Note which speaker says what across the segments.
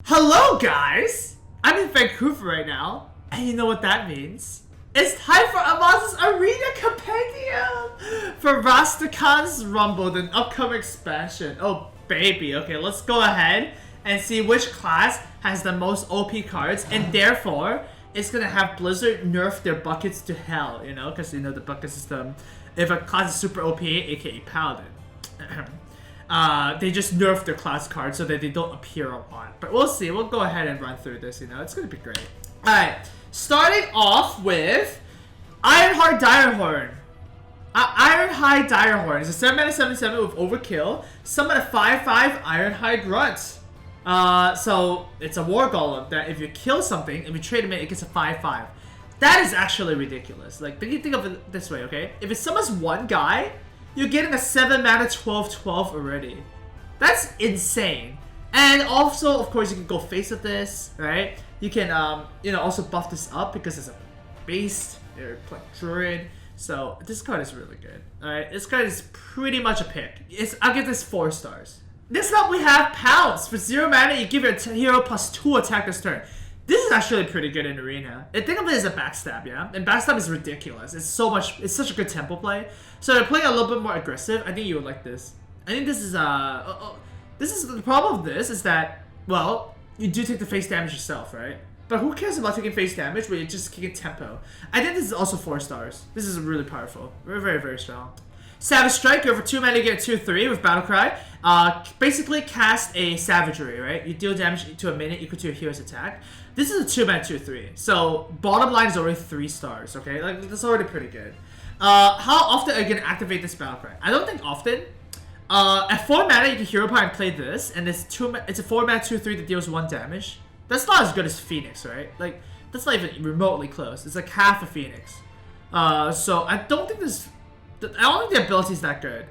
Speaker 1: Hello guys! I'm in Vancouver right now, and you know what that means. It's time for Amaz's Arena Compendium for Rastakhan's Rumble, the upcoming expansion. Oh baby, okay, let's go ahead and see which class has the most OP cards, and therefore, it's gonna have Blizzard nerf their buckets to hell, you know, because you know the bucket system, if a class is super OP, aka Paladin. They just nerf their class cards so that they don't appear a lot. But we'll see. We'll go ahead and run through this, you know. It's going to be great. Alright. Starting off with Ironheart Direhorn. Ironhide Direhorn is a 7-mana 7/7 with Overkill. Summon a 5/5 Ironhide Grunt. So, it's a War Golem that if you kill something, if you trade him in, it gets a 5/5. That is actually ridiculous. Like, think of it this way, okay? If it summons one guy, you're getting a 7-mana 12/12 already. That's insane. And also, of course, you can go face with this, right? You can, you know, also buff this up because it's a beast. You're playing Druid. So, this card is really good. Alright, this card is pretty much a pick. I'll give this 4 stars. Next up, we have Pounce. For 0 mana, you give your hero +2 attack this turn. This is actually pretty good in Arena. And think of it as a backstab, yeah? And backstab is ridiculous. It's such a good tempo play. So if you're playing a little bit more aggressive, I think you would like this. I think this is the problem with this is that, well, you do take the face damage yourself, right? But who cares about taking face damage when you're just kicking tempo? I think this is also 4 stars. This is really powerful. Very, very, very strong. Savage Striker, for 2 mana you get a 2/3 with Battlecry. Basically cast a Savagery, right? You deal damage to a minion equal to your hero's attack. This is a 2 mana 2/3. So bottom line is already 3 stars, okay? Like, that's already pretty good. How often are you gonna activate this Battlecry? I don't think often. At 4 mana you can Hero Power and play this, and it's a 4 mana 2/3 that deals 1 damage. That's not as good as Phoenix, right? Like, that's not even remotely close. It's like half a Phoenix. So I don't think the ability is that good,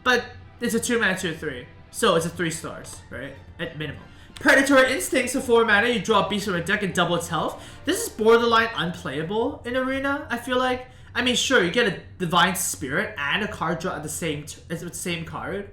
Speaker 1: but it's a 2 mana 2/3, so it's a 3 stars, right? At minimum. Predatory Instincts, for 4 mana, you draw a beast from a deck and double its health. This is borderline unplayable in Arena, I feel like. I mean, sure, you get a Divine Spirit and a card draw at the same card,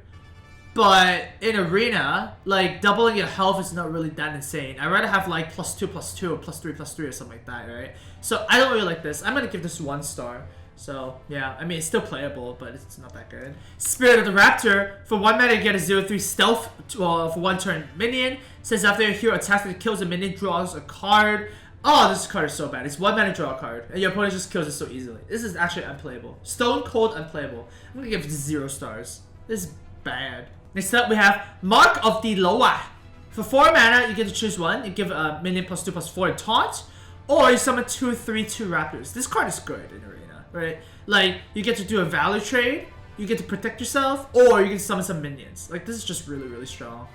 Speaker 1: but in Arena, like, doubling your health is not really that insane. I'd rather have like +2/+2 or +3/+3 or something like that, right? So I don't really like this. I'm gonna give this 1 star. So, yeah, I mean, it's still playable, but it's not that good. Spirit of the Raptor. For 1 mana, you get a 0/3 stealth for 1 turn minion. Says after your hero attacks and kills a minion, draws a card. Oh, this card is so bad. It's 1 mana, draw a card. And your opponent just kills it so easily. This is actually unplayable. Stone Cold unplayable. I'm gonna give it 0 stars. This is bad. Next up, we have Mark of the Loa. For 4 mana, you get to choose one. You give a minion +2/+4 and taunt. Or you summon 2/3/2 Raptors. This card is good in Arena, right? Like, you get to do a value trade, you get to protect yourself, or you can summon some minions. Like, this is just really, really strong.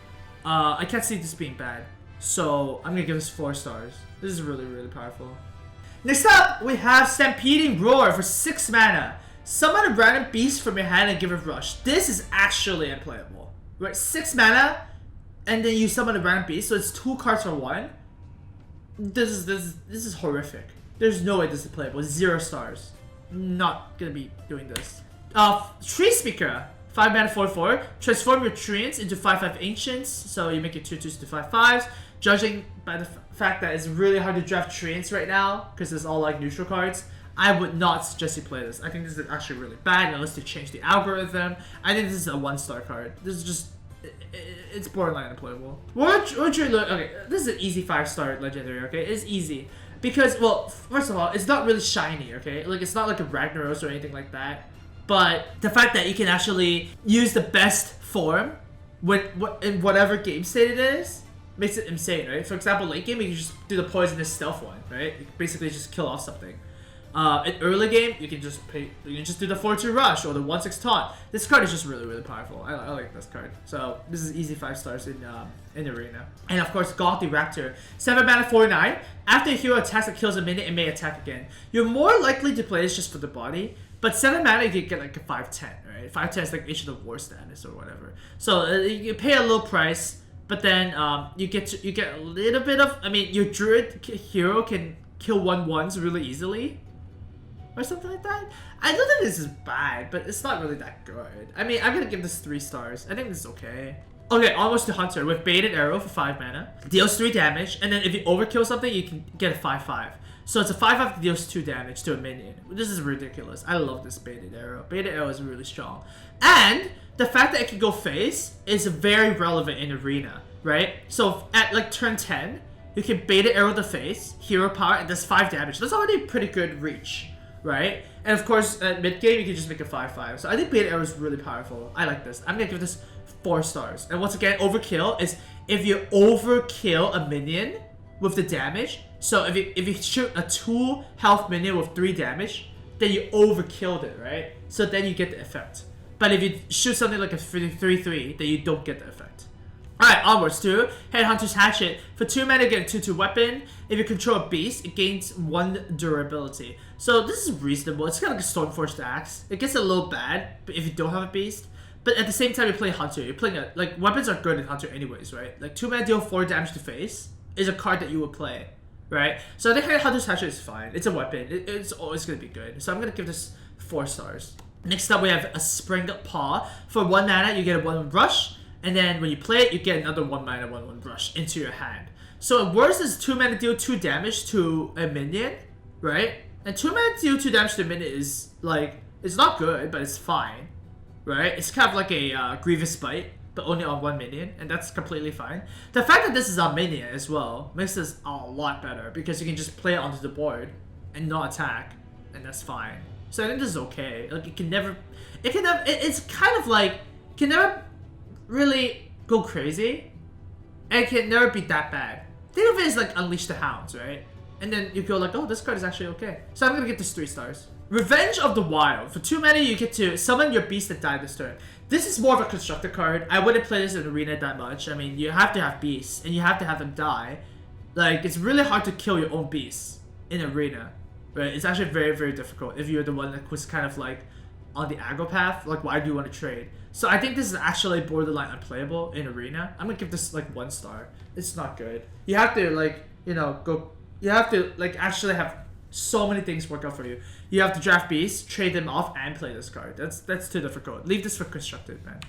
Speaker 1: I can't see this being bad. So, I'm gonna give this 4 stars. This is really, really powerful. Next up, we have Stampeding Roar for 6 mana. Summon a random beast from your hand and give it Rush. This is actually unplayable. Right, 6 mana, and then you summon a random beast, so it's 2 cards for 1. This is horrific. There's no way this is playable. 0 stars. Not gonna be doing this. Tree Speaker. 5 mana 4/4. Transform your treants into 5/5 ancients. So you make it 2/2s to 5/5s. Judging by the fact that it's really hard to draft treants right now, because it's all like neutral cards, I would not suggest you play this. I think this is actually really bad unless they change the algorithm. I think this is a 1-star card. This is just, it's borderline unplayable. Okay, this is an easy 5-star legendary, okay? It's easy. Because, well, first of all, it's not really shiny, okay? Like, it's not like a Ragnaros or anything like that. But the fact that you can actually use the best form in whatever game state it is makes it insane, right? For example, late game, you can just do the poisonous stealth one, right? You can basically just kill off something. In early game, you can just do the 4/2 rush or the 1/6 taunt. This card is just really, really powerful. I like this card. So this is easy 5 stars in Arena. And of course, Gokhale the Raptor. 7 mana 4/9. After a hero attacks and kills a minion, it may attack again. You're more likely to play this just for the body, but 7 mana you can get like a 5/10, right? 5/10 is like Ancient of War status or whatever. So you pay a low price, but then you get a little bit of. I mean, your Druid hero can kill 1/1s really easily. Or something like that. I don't think this is bad, but it's not really that good. I mean, I'm gonna give this 3 stars. I think this is okay. Okay, almost to Hunter with Baited Arrow for 5 mana. Deals 3 damage, and then if you overkill something, you can get a 5/5. So it's a 5/5 that deals 2 damage to a minion. This is ridiculous. I love this Baited Arrow. Baited Arrow is really strong. And the fact that it can go face is very relevant in Arena, right? So at like turn 10, you can Baited Arrow the face, hero power, and does 5 damage. That's already a pretty good reach, right? And of course, at mid game, you can just make a 5/5. So I think Baited Arrow is really powerful. I like this. I'm gonna give this 4 stars. And once again, overkill is if you overkill a minion with the damage. So if you shoot a 2 health minion with 3 damage, then you overkilled it, right? So then you get the effect. But if you shoot something like a 3/3, then you don't get the effect. Alright, onwards to Headhunter's Hatchet. For 2 mana, you get a 2/2 weapon. If you control a beast, it gains 1 durability. So this is reasonable. It's kind of like a Stoneforged Axe. It gets a little bad if you don't have a beast. But at the same time, you play Hunter. You're playing a, like, weapons are good in Hunter anyways, right? Like 2 mana deal 4 damage to face is a card that you would play, right? So I think Hunter's Hatchet is fine. It's a weapon. It's always going to be good. So I'm going to give this 4 stars. Next up, we have a Spring Paw. For 1 mana, you get a 1/1 rush. And then when you play it, you get another 1 mana 1/1 rush into your hand. So it works as 2 mana deal 2 damage to a minion, right? And 2 mana deal 2 damage to a minion is like, it's not good, but it's fine, right? It's kind of like a Grievous Bite, but only on 1 minion, and that's completely fine. The fact that this is on minion as well makes this a lot better because you can just play it onto the board and not attack, and that's fine. So I think this is okay. Like it's kind of like, can never really go crazy, and it can never be that bad. Think of it as like Unleash the Hounds, right? And then you go like, oh, this card is actually okay. So I'm gonna give this 3 stars. Revenge of the Wild. For 2 mana, you get to summon your beast that died this turn. This is more of a Constructor card. I wouldn't play this in Arena that much. I mean, you have to have beasts, and you have to have them die. Like, it's really hard to kill your own beasts in Arena, right? It's actually very, very difficult if you're the one that was kind of like on the aggro path. Like, why do you want to trade? So I think this is actually borderline unplayable in Arena. I'm gonna give this like 1 star. It's not good. You have to like, you know, you have to like actually have so many things work out for you. You have to draft beasts, trade them off, and play this card. That's too difficult. Leave this for Constructed, man.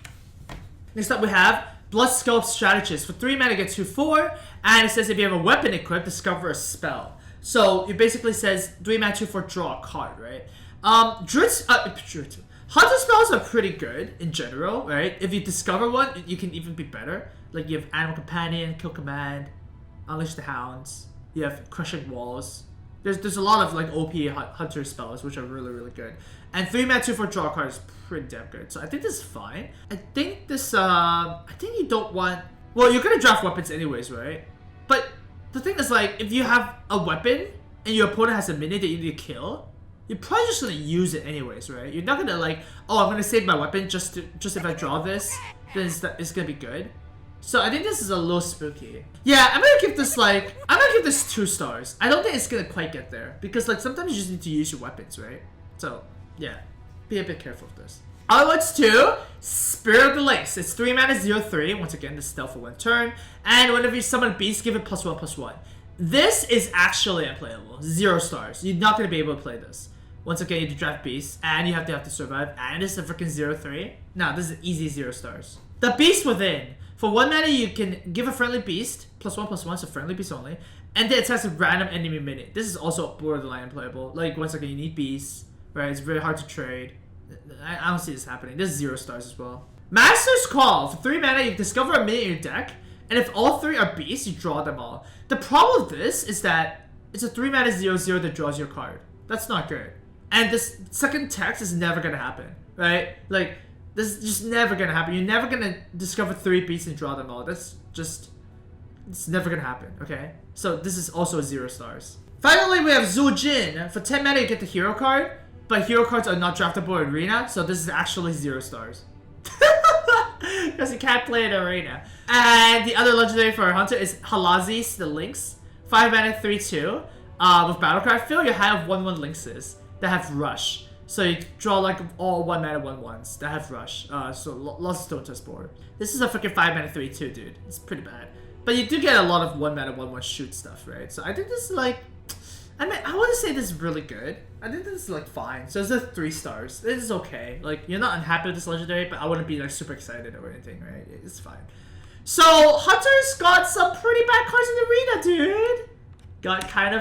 Speaker 1: Next up we have Bloodsculpt Strategist. For 3 mana, get 2/4, and it says if you have a weapon equipped, discover a spell. So it basically says 3 mana 2/4, draw a card, right? Hunter spells are pretty good in general, right? If you discover one, you can even be better. Like you have Animal Companion, Kill Command, Unleash the Hounds. You have Crushing Walls. There's a lot of like OP Hunter spells which are really, really good. And 3 mana 2/4 draw a card is pretty damn good. So I think this is fine. I think this I think you don't want, well, you're gonna draft weapons anyways, right? But the thing is, like, if you have a weapon and your opponent has a minion that you need to kill, you're probably just gonna use it anyways, right? You're not gonna like, oh, I'm gonna save my weapon just if I draw this, then it's gonna be good. So I think this is a little spooky. Yeah, I'm gonna give this 2 stars. I don't think it's gonna quite get there because like sometimes you just need to use your weapons, right? So yeah, be a bit careful with this. Onwards to Spirit of the Lynx. It's 3 mana 0/3. Once again, this is stealth for 1 turn. And whenever you summon a beast, give it +1/+1. This is actually unplayable. 0 stars. You're not gonna be able to play this. Once again, you have to draft beasts, and you have to survive, and this is a freaking 0/3. No, this is easy 0 stars. The Beast Within. For 1 mana, you can give a friendly beast, +1/+1, so friendly beast only, and then it attacks a random enemy minion. This is also borderline unplayable. Like, once again, you need beasts, right? It's very hard to trade. I don't see this happening. This is 0 stars as well. Master's Call. For 3 mana, you discover a minion in your deck, and if all 3 are beasts, you draw them all. The problem with this is that it's a 3 mana 0/0 that draws your card. That's not good. And this second text is never gonna happen, right? Like, this is just never gonna happen. You're never gonna discover 3 beasts and draw them all. That's just, it's never gonna happen, okay? So this is also 0 stars. Finally, we have Zujin. For 10 mana, you get the hero card, but hero cards are not draftable in Arena, so this is actually 0 stars. Because you can't play in Arena. And the other legendary for our Hunter is Halazis the Lynx. 5 mana 3/2. With battle card, fill your hand of 1/1 Lynxes that have rush. So you draw like all 1 mana 1/1s that have rush. So lots of stone test board. This is a freaking 5 mana 3/2, dude. It's pretty bad. But you do get a lot of 1 mana 1/1 shoot stuff, right? So I think this is like, I mean, I wouldn't say this is really good. I think this is like fine. So it's a 3 stars. This is okay. Like, you're not unhappy with this legendary, but I wouldn't be like super excited or anything, right? It's fine. So Hunter's got some pretty bad cards in the arena, dude. Got kind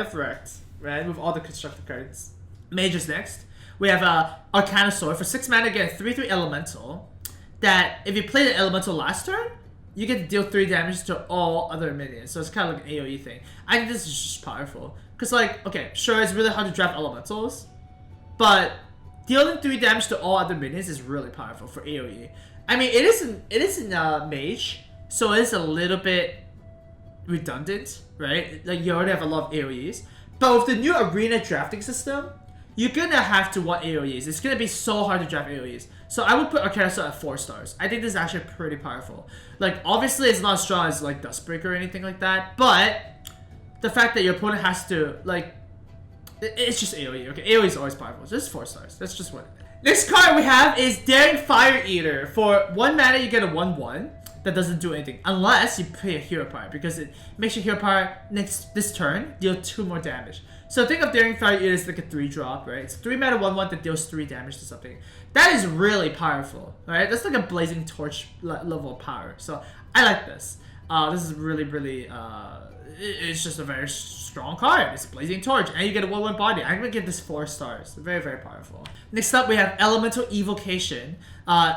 Speaker 1: of wrecked, right? With all the constructor cards. Mages next. We have Arcana Sword for 6 mana. Get a 3/3 elemental. That if you play the elemental last turn, you get to deal 3 damage to all other minions. So it's kind of like an AoE thing. I think this is just powerful. Cause like, okay, sure, it's really hard to draft elementals, but dealing 3 damage to all other minions is really powerful for AoE. I mean, it isn't mage, so it's a little bit redundant, right? Like you already have a lot of AoEs, but with the new arena drafting system, you're gonna have to want AoEs. It's gonna be so hard to draft AoEs. So I would put Arcana Sword at 4 stars. I think this is actually pretty powerful. Like obviously it's not as strong as like Dustbreaker or anything like that, but the fact that your opponent has to like, it's just AoE. Okay, AoE is always powerful. It's just 4 stars. That's just what it is. Next card we have is Daring Fire Eater. For 1 mana you get a 1/1 that doesn't do anything unless you play a hero power, because it makes your hero power this turn deal 2 more damage. So think of Daring Fire Eater as like a 3-drop, right? It's 3 mana 1/1 that deals 3 damage to something. That is really powerful, right? That's like a Blazing Torch level of power. So I like this. This is really it's just a very strong card. It's Blazing Torch, and you get a 1/1 body. I'm gonna give this 4 stars. Very powerful. Next up, we have Elemental Evocation.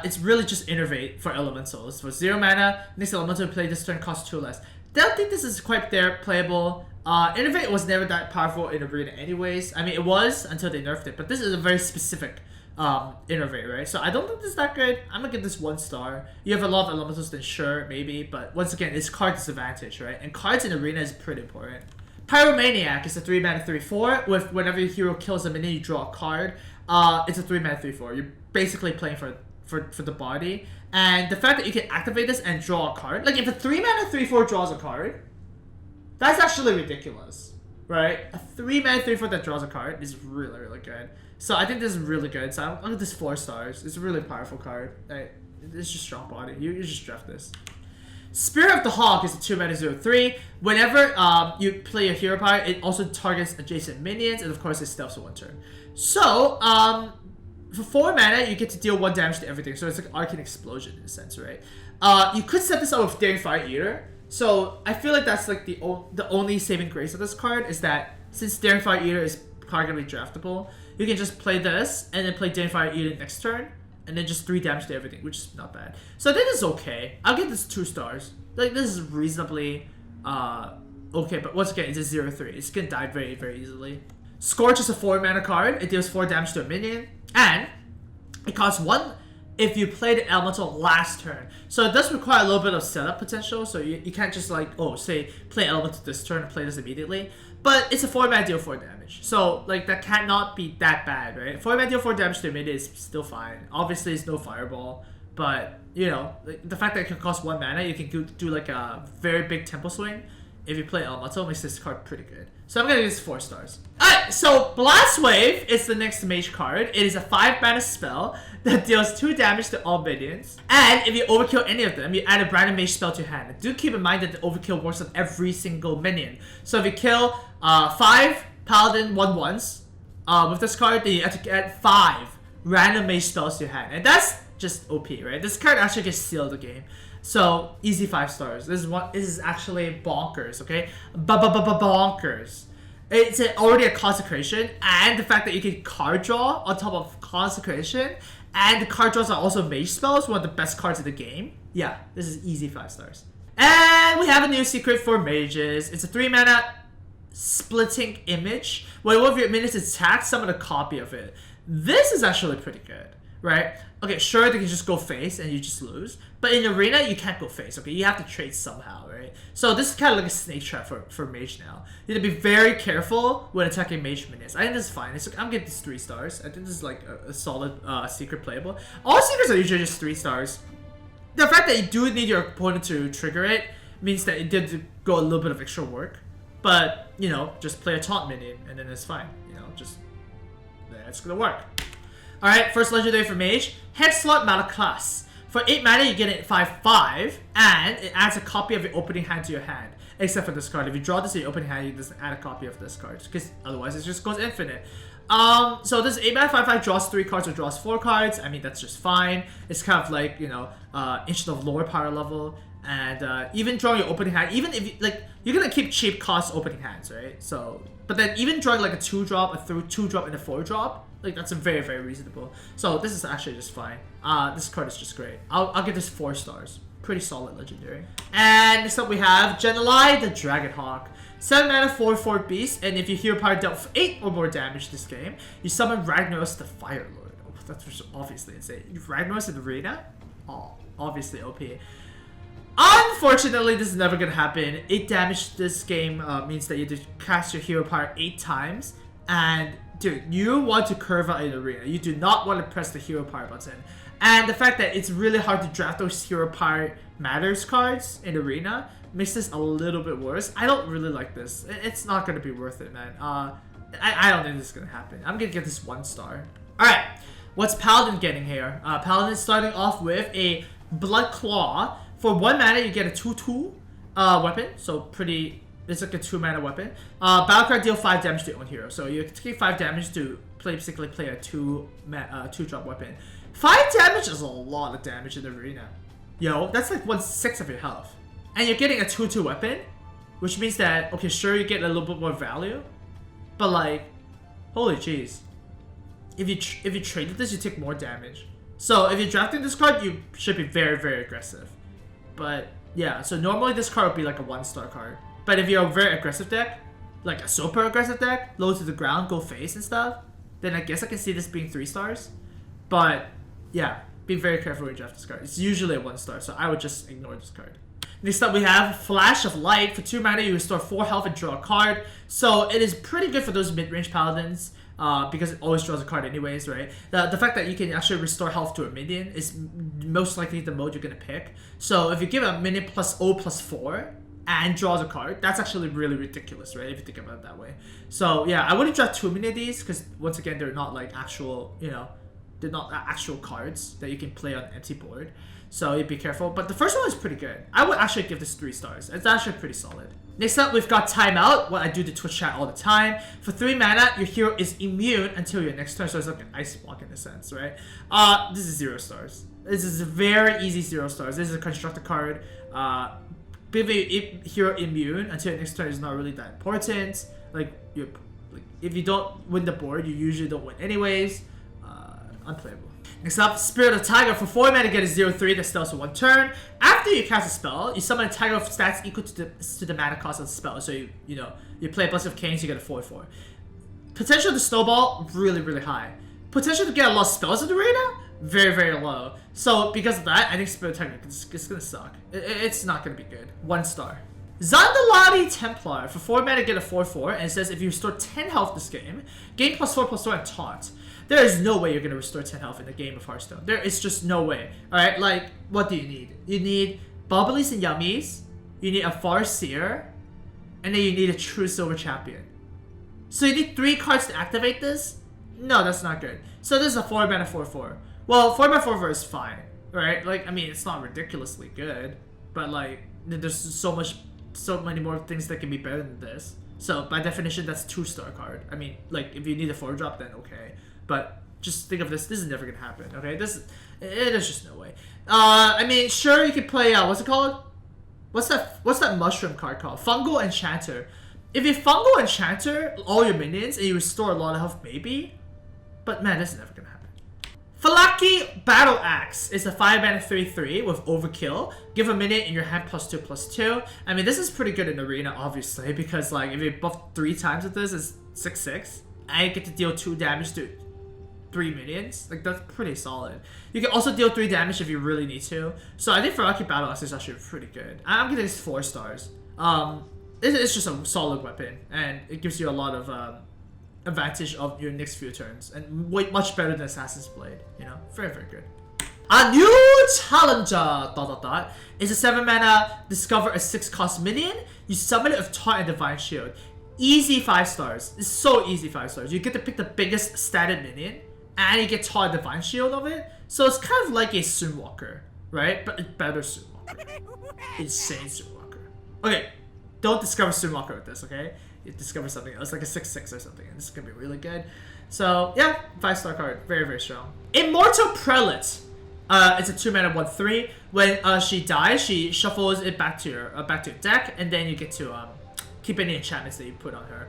Speaker 1: It's really just Innervate for elementals. For 0 mana, next elemental you play this turn costs 2 less. Don't think this is quite playable. Innervate was never that powerful in Arena anyways. I mean, it was until they nerfed it, but this is a very specific Innervate, right? So I don't think this is that good. I'm gonna give this 1 star. You have a lot of elementals, then sure, maybe, but once again, it's card disadvantage, right? And cards in Arena is pretty important. Pyromaniac is a 3 mana 3/4. With whenever your hero kills a minion, you draw a card. It's a 3 mana 3/4. You're basically playing for the body. And the fact that you can activate this and draw a card, like if a 3 mana 3/4 draws a card, that's actually ridiculous, right? A 3 mana 3/4 that draws a card is really good. So I think this is really good. So I'm gonna give this 4 stars. It's a really powerful card. It's just strong body. You just draft this. Spirit of the Hawk is a 2 mana 0/3. Whenever you play a hero power, it also targets adjacent minions, and of course it stealths for 1 turn. So for 4 mana, you get to deal 1 damage to everything. So it's like Arcane Explosion in a sense, right? You could set this up with Daring Fire Eater. So I feel like that's like the only saving grace of this card is that since Daring Fire Eater is targetally draftable, you can just play this and then play Daring Fire Eater next turn, and then just 3 damage to everything, which is not bad. So I think this is okay. I'll give this 2 stars. Like this is reasonably okay, but once again, it's a 0/3. It's gonna die very easily. Scorch is a 4 mana card. It deals 4 damage to a minion, and it costs 1 if you play the elemental last turn. So it does require a little bit of setup potential, so you can't just like, say play elemental this turn and play this immediately. But it's a 4 mana deal 4 damage. So like that cannot be that bad, right? 4 mana deal 4 damage to a minion is still fine. Obviously it's no fireball, but you know, like, the fact that it can cost 1 mana, you can do like a very big tempo swing. If you play elemental, makes this card pretty good. So I'm gonna give this 4 stars. Alright, so Blast Wave is the next mage card. It is a 5 mana spell that deals 2 damage to all minions. And if you overkill any of them, you add a random mage spell to your hand. Do keep in mind that the overkill works on every single minion. So if you kill 5 Paladin 1/1s with this card, then you have to add 5 random mage spells to your hand. And that's just OP, right? This card actually can seal the game. So easy 5 stars. This is actually bonkers, okay? Bonkers. It's already a consecration, and the fact that you can card draw on top of consecration, and the card draws are also mage spells, one of the best cards in the game. Yeah, this is easy 5 stars. And we have a new secret for mages. It's a 3 mana splitting image. When one of your minions attacks, summon a copy of it. This is actually pretty good, right? Okay, sure, they can just go face and you just lose. But in arena, you can't go face, okay? You have to trade somehow, right? So this is kind of like a snake trap for mage now. You have to be very careful when attacking mage minions. I think this is fine. I'm getting this 3 stars. I think this is like a solid secret playable. All secrets are usually just 3 stars. The fact that you do need your opponent to trigger it means that it did go a little bit of extra work. But, you know, just play a taunt minion and then it's fine. You know, just, that's gonna work. Alright, first legendary for mage, Head Slot Malaclass. For 8 mana, you get it 5/5, and it adds a copy of your opening hand to your hand. except for this card. If you draw this in your open hand, you just add a copy of this card, because otherwise it just goes infinite. So this 8 mana 5/5 draws 3 cards or draws 4 cards. I mean, that's just fine. It's kind of like, you know, instead of lower power level. And even drawing your opening hand, even if you, like, you're gonna keep cheap cost opening hands, right? So, but then even drawing like a 2-drop, a 2-drop, and a 4-drop, like that's a very, very reasonable. So this is actually just fine. This card is just great. I'll give this 4 stars. Pretty solid legendary. And next up we have Genelai the Dragonhawk. 7 mana 4/4 beast, and if your hero power dealt 8 or more damage this game, you summon Ragnaros the Fire Lord. Oh, that's obviously insane. Ragnaros in the arena? Oh, obviously OP. Unfortunately, this is never gonna happen. 8 damage this game means that you have to cast your hero power 8 times. And dude, you want to curve out in the arena. You do not want to press the hero power button. And the fact that it's really hard to draft those hero power matters cards in the arena makes this a little bit worse. I don't really like this. It's not gonna be worth it, man. I don't think this is gonna happen. I'm gonna give this 1 star. Alright, what's Paladin getting here? Paladin is starting off with a Blood Claw. For 1 mana, you get a 2/2 weapon, so pretty. It's like a 2 mana weapon. Battle card deal 5 damage to your own hero, so you take 5 damage to basically play a 2-drop weapon. 5 damage is a lot of damage in the arena. Yo, that's like 1/6 of your health, and you're getting a 2/2 weapon, which means that, okay, sure, you get a little bit more value, but like, holy jeez, if you traded this, you take more damage. So if you're drafting this card, you should be very, very aggressive. But yeah, so normally this card would be like a 1-star card. But if you're a very aggressive deck, like a super aggressive deck, low to the ground, go face and stuff, then I guess I can see this being 3 stars. But yeah, be very careful when you draft this card. It's usually a 1-star, so I would just ignore this card. Next up we have Flash of Light. For 2 mana, you restore 4 health and draw a card. So it is pretty good for those mid-range paladins. Because it always draws a card anyways, right? The fact that you can actually restore health to a minion is most likely the mode you're going to pick. So if you give a minion +0/+4 and draws a card, that's actually really ridiculous, right? If you think about it that way. So yeah, I wouldn't draft too many of these because once again, they're not like actual, you know, they're not actual cards that you can play on an empty board. So you be careful. But the first one is pretty good. I would actually give this 3 stars. It's actually pretty solid. Next up, we've got Timeout, what I do to Twitch chat all the time. For 3 mana, your hero is immune until your next turn, so it's like an ice block in a sense, right? This is 0 stars. This is a very easy 0 stars. This is a Constructor Card. Being hero immune until your next turn is not really that important. Like if you don't win the board, you usually don't win anyways. Unplayable. Next up, Spirit of Tiger. For 4 mana, get a 0/3 that spells for 1 turn. After you cast a spell, you summon a tiger of stats equal to the mana cost of the spell. So you play a Blessing of Canes, you get a 4/4. Potential to snowball, really, really high. Potential to get a lot of spells in the arena, very, very low. So because of that, I think Spirit of Tiger is gonna suck. It's not gonna be good. 1 star. Zandalari Templar. For 4 mana, get a 4/4, and it says if you restore 10 health this game, gain +4/+4 and taunt. There is no way you're going to restore 10 health in the game of Hearthstone. There is just no way. Alright, like, what do you need? You need Bubblies and Yummies, you need a Farseer, and then you need a True Silver Champion. So you need 3 cards to activate this? No, that's not good. So this is a 4 mana 4/4. Well, 4 mana 4/4 is fine, right? Like, I mean, it's not ridiculously good, but like, there's so many more things that can be better than this. So by definition, that's 2-star card. I mean, like, if you need a 4-drop, then okay. But just think of this. This is never gonna happen. Okay, there's just no way. I mean, sure, you can play. What's it called? What's that mushroom card called? Fungal Enchanter. If you Fungal Enchanter all your minions and you restore a lot of health, maybe. But man, this is never gonna happen. Falaki Battle Axe is a 5 mana 3/3 with Overkill. Give a minion in your hand +2/+2. I mean, this is pretty good in Arena, obviously, because like if you buff 3 times with this, it's 6/6. I get to deal 2 damage to 3 minions. Like, that's pretty solid. You can also deal 3 damage if you really need to. So I think for Lucky Battle Axe is actually pretty good. I'm giving this 4 stars. It's just a solid weapon, and it gives you a lot of advantage of your next few turns, and much better than Assassin's Blade. You know, very, very good. A new challenger, is a 7 mana, discover a 6-cost minion. You summon it with Taunt and Divine Shield. Easy 5 stars. It's so easy 5 stars. You get to pick the biggest statted minion, and you get Taunt and Divine Shield of it. So it's kind of like a Sunwalker, right? But it's better Sunwalker. Insane Sunwalker. Okay, don't discover Swimwalker with this, okay? You discover something else, like a 6/6 or something, and this is gonna be really good. So yeah, 5-star card, very, very strong. Immortal Prelate. It's a 2-mana 1/3. When she dies, she shuffles it back to your deck, and then you get to keep any enchantments that you put on her.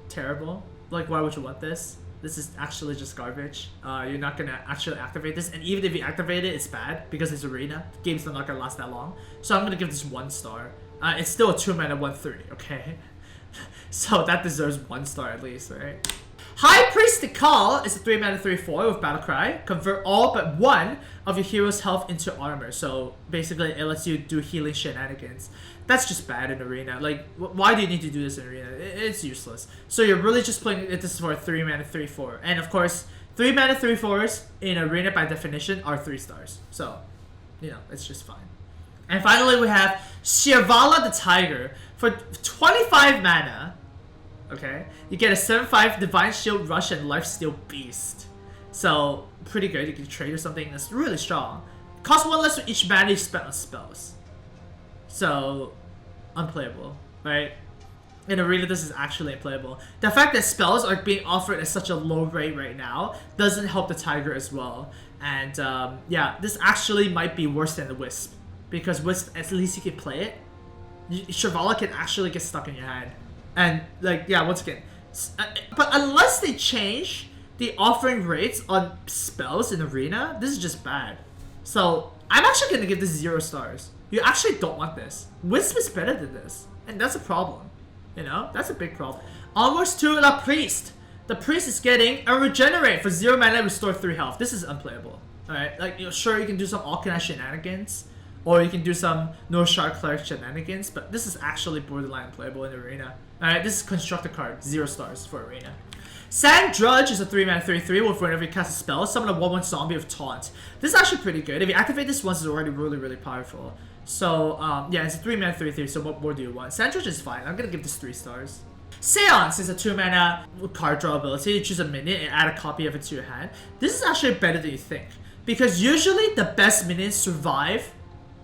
Speaker 1: Terrible. Like, why would you want this? This is actually just garbage. You're not gonna actually activate this, and even if you activate it, it's bad because it's arena. Games are not gonna last that long. So I'm gonna give this 1 star. It's still a 2-mana 1/3, okay? So that deserves 1 star at least, right? High Priest Tikal is a 3-mana 3/4 with Battlecry. Convert all but 1 of your hero's health into armor. So basically, it lets you do healing shenanigans. That's just bad in arena. Like, why do you need to do this in arena? It's useless. So you're really just playing it. This is for a 3-mana 3/4, and of course, 3-mana 3/4s in arena by definition are 3 stars. So, you know, it's just fine. And finally, we have Shirvala the Tiger for 25 mana. Okay, you get a 7/5 Divine Shield Rush and Lifesteal Beast. So, pretty good. You can trade or something that's really strong. Cost 1 less for each mana you spent on spells. So, unplayable, right? In arena, this is actually unplayable. The fact that spells are being offered at such a low rate right now doesn't help the Tiger as well. And yeah, this actually might be worse than the Wisp. Because Wisp, at least you can play it. Shirvala can actually get stuck in your hand. And, like, yeah, once again. But unless they change the offering rates on spells in arena, this is just bad. So, I'm actually going to give this 0 stars. You actually don't want this. Wisp is better than this. And that's a problem. You know? That's a big problem. Onwards to the Priest. The Priest is getting a Regenerate for 0 mana, restore 3 health. This is unplayable. Alright? Like, you know, sure, you can do some Alkanite shenanigans. Or you can do some Northshire Cleric shenanigans, but this is actually borderline playable in arena. Alright, this is Constructor Card, 0 stars for arena. Sand Drudge is a 3-mana 3/3 with whenever you cast a spell, summon a 1/1 zombie with Taunt. This is actually pretty good. If you activate this once, it's already really, really powerful. So, yeah, it's a 3-mana 3/3, so what more do you want? Sand Drudge is fine. I'm gonna give this 3 stars. Seance is a 2-mana card draw ability. You choose a minion and add a copy of it to your hand. This is actually better than you think, because usually the best minions survive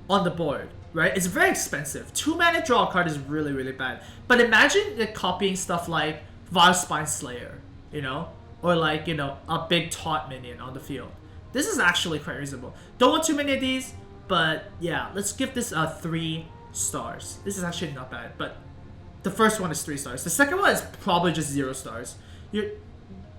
Speaker 1: on the board, right? It's very expensive. 2-mana draw a card is really, really bad. But imagine like copying stuff like Vile Spine Slayer, you know? Or like, you know, a big taunt minion on the field. This is actually quite reasonable. Don't want too many of these, but yeah, let's give this 3 stars. This is actually not bad, but the first one is 3 stars. The second one is probably just 0 stars. You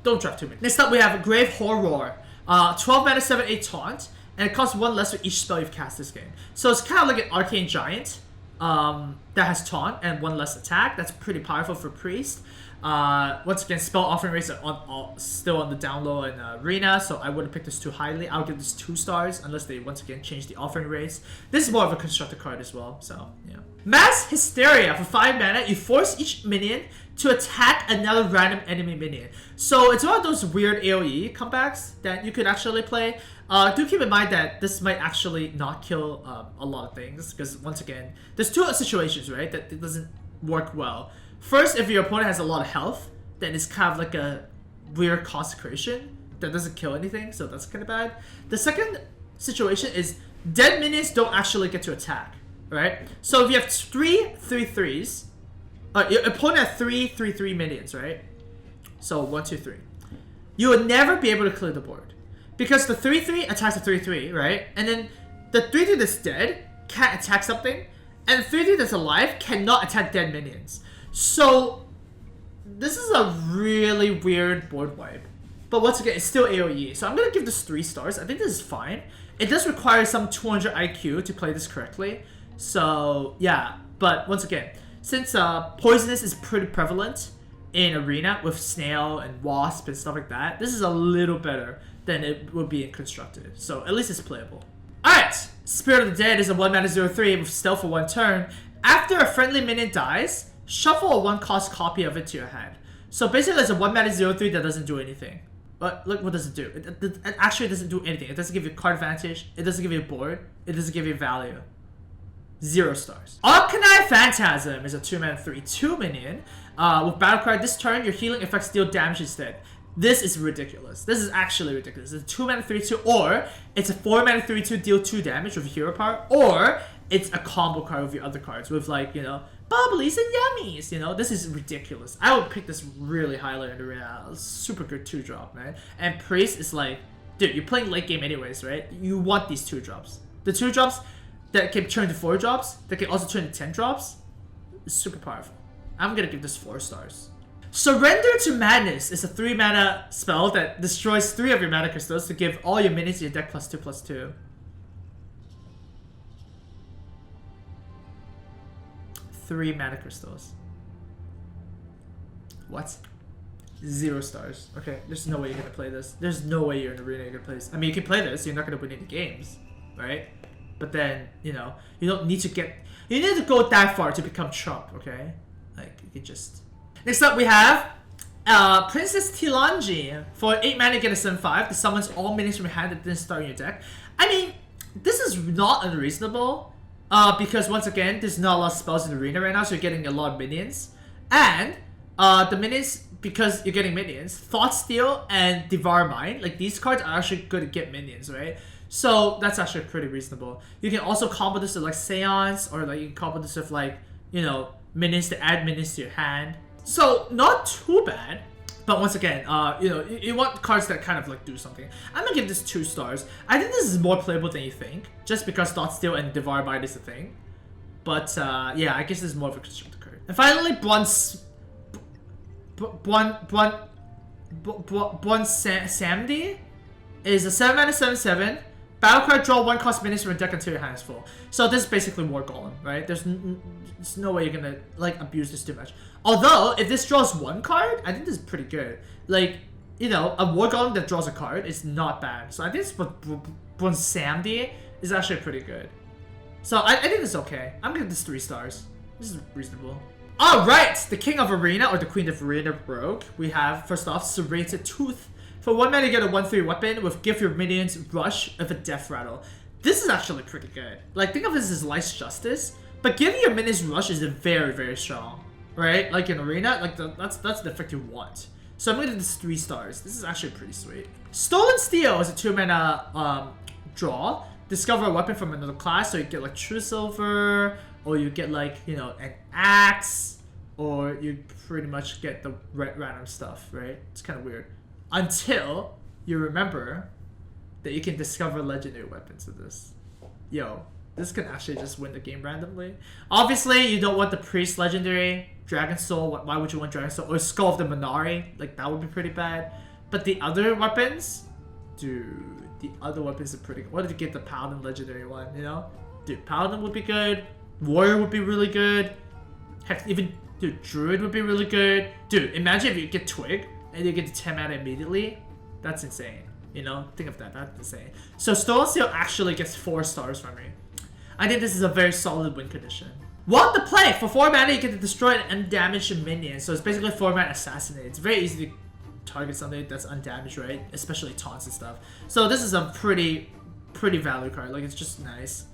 Speaker 1: don't draft too many. Next up, we have Grave Horror. 12 mana 7/8 taunt. And it costs 1 less for each spell you've cast this game. So it's kind of like an Arcane Giant that has Taunt and 1 less attack. That's pretty powerful for Priest. Once again, spell offering rates are still on the down low in Arena, so I wouldn't pick this too highly. I'll give this 2 stars unless they once again change the offering rates. This is more of a Constructor Card as well, so yeah. Mass Hysteria for 5 mana. You force each minion to attack another random enemy minion. So it's one of those weird AoE comebacks that you could actually play. Do keep in mind that this might actually not kill a lot of things, because once again, there's 2 situations, right, that it doesn't work well. First, if your opponent has a lot of health, then it's kind of like a weird consecration that doesn't kill anything, so that's kind of bad. The second situation is dead minions don't actually get to attack, right? So if you have 3 3/3s, your opponent has 3 3/3 minions, right? So 1 2 3. You would never be able to clear the board. Because the 3/3 attacks the 3/3, right? And then the 3/3 that's dead can't attack something, and the 3/3 that's alive cannot attack dead minions. So this is a really weird board wipe. But once again, it's still AoE, so I'm gonna give this 3 stars. I think this is fine. It does require some 200 IQ to play this correctly. So yeah, but once again, since poisonous is pretty prevalent in Arena with Snail and Wasp and stuff like that, this is a little better than it would be in Constructed. So at least it's playable. Alright, Spirit of the Dead is a 1 mana 0/3 with stealth for 1 turn. After a friendly minion dies, shuffle a 1-cost copy of it to your hand. So basically it's a 1 mana 0/3 that doesn't do anything. But look, what does it do? It actually doesn't do anything. It doesn't give you card advantage, it doesn't give you a board, it doesn't give you value. 0 stars. Alkanite Phantasm is a 2 mana 3/2 minion. With Battlecry, this turn your healing effects deal damage instead. This is ridiculous. This is actually ridiculous. It's a 2 mana 3/2, or it's a 4 mana 3/2 deal 2 damage with hero power, or it's a combo card with your other cards with, like, you know, bubblies and yummies. You know, this is ridiculous. I would pick this really highly in the arena. Super good 2-drop, man. And Priest is like, dude, you're playing late game anyways, right? You want these 2-drops. The 2-drops that can turn to 4-drops, that can also turn to 10-drops, is super powerful. I'm gonna give this 4 stars. Surrender to Madness is a 3-mana spell that destroys 3 of your mana crystals to give all your minions in your deck +2/+2. 3 mana crystals. What? 0 stars. Okay, there's no way you're gonna play this. There's no way you're in the arena you're gonna play this. I mean, you can play this, you're not gonna win any games, right? But then, you know, you don't need to get... You need to go that far to become Trump, okay? Like, you can just... Next up, we have Princess Xuanji. For 8 mana, you get a 7/5. This summons all minions from your hand that didn't start in your deck. I mean, this is not unreasonable. Because once again, there's not a lot of spells in the arena right now, so you're getting a lot of minions. And the minions, because you're getting minions, Thought Steal and Devour Mind, like these cards are actually good to get minions, right? So that's actually pretty reasonable. You can also combo this with like Seance, or like you can combo this with like, you know, minions to add minions to your hand. So not too bad. But once again, you know, you want cards that kind of like do something. I'm gonna give this 2 stars. I think this is more playable than you think, just because Thought Steal and Devour Mind is a thing. But yeah, I guess this is more of a Constructor card. And finally, Samdi is a 7-mana 7/7. Battle card, draw 1 cost minions from your deck until your hand is full. So this is basically War Golem, right? There's no way you're gonna like abuse this too much. Although, if this draws 1 card, I think this is pretty good. Like, you know, a War Golem that draws a card is not bad. So I think this Samdi is actually pretty good. So I think it's okay. I'm gonna give this 3 stars. This is reasonable. Alright, the King of Arena, or the Queen of Arena Rogue. We have, first off, Serrated Tooth. For 1 mana, you get a 1/3 weapon with give your minions rush of a death rattle. This is actually pretty good. Like, think of this as Life's Justice, but giving your minions rush is very, very strong, right? Like in Arena, like that's the effect you want. So I'm gonna give this 3 stars. This is actually pretty sweet. Stolen Steel is a 2 mana draw. Discover a weapon from another class, so you get like True Silver, or you get like, you know, an axe, or you pretty much get the random stuff, right? It's kind of weird. Until you remember that you can discover legendary weapons with this. Yo, this can actually just win the game randomly. Obviously, you don't want the Priest legendary, Dragon Soul. Why would you want Dragon Soul? Or Skull of the Minari. Like, that would be pretty bad. But the other weapons, dude, the other weapons are pretty good. What if you get the Paladin legendary one, you know? Dude, Paladin would be good. Warrior would be really good. Heck, even, dude, Druid would be really good. Dude, imagine if you get Twig and you get the 10 mana immediately. That's insane. You know, think of that. That's insane. So Stolen Steel actually gets 4 stars from me. I think this is a very solid win condition. Want the play! For 4 mana, you get to destroy an undamaged minion. So it's basically 4 mana Assassinate. It's very easy to target something that's undamaged, right? Especially taunts and stuff. So this is a pretty value card. Like, it's just nice.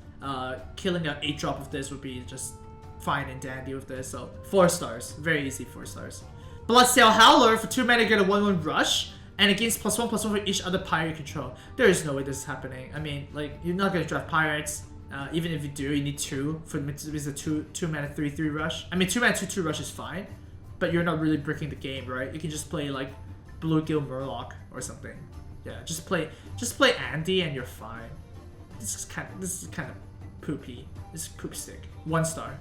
Speaker 1: Killing an 8-drop of this would be just fine and dandy with this. So 4 stars. Very easy 4 stars. Bloodsail Howler, for 2 mana, you get a 1/1 rush. And it gains +1/+1 for each other pirate you control. There is no way this is happening. I mean, like, you're not gonna draft pirates. Even if you do, you need 2 for the 2 mana 3/3 rush. I mean, 2 mana 2/2 rush is fine, but you're not really breaking the game, right? You can just play like Bluegill Murloc or something. Yeah, just play Andy and you're fine. This is kind of poopy. This is poop stick. 1 star.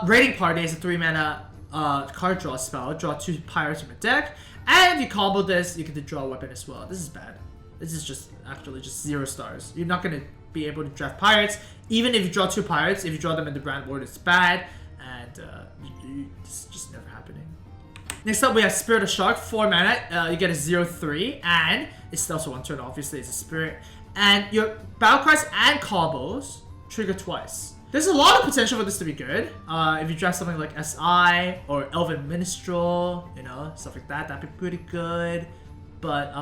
Speaker 1: Raiding Party is a 3 mana card draw spell. Draw 2 pirates from your deck. And if you combo this, you get to draw a weapon as well. This is bad. This is just actually just 0 stars. You're not gonna be able to draft pirates. Even if you draw 2 pirates, if you draw them in the brand board, it's bad. And this is just never happening. Next up, we have Spirit of Shark. 4 mana. You get a 0/3, and it's also 1 turn. Obviously, it's a spirit. And your battle cards and combos trigger twice. There's a lot of potential for this to be good. If you draft something like SI or Elven Minstrel, you know, stuff like that, that'd be pretty good. But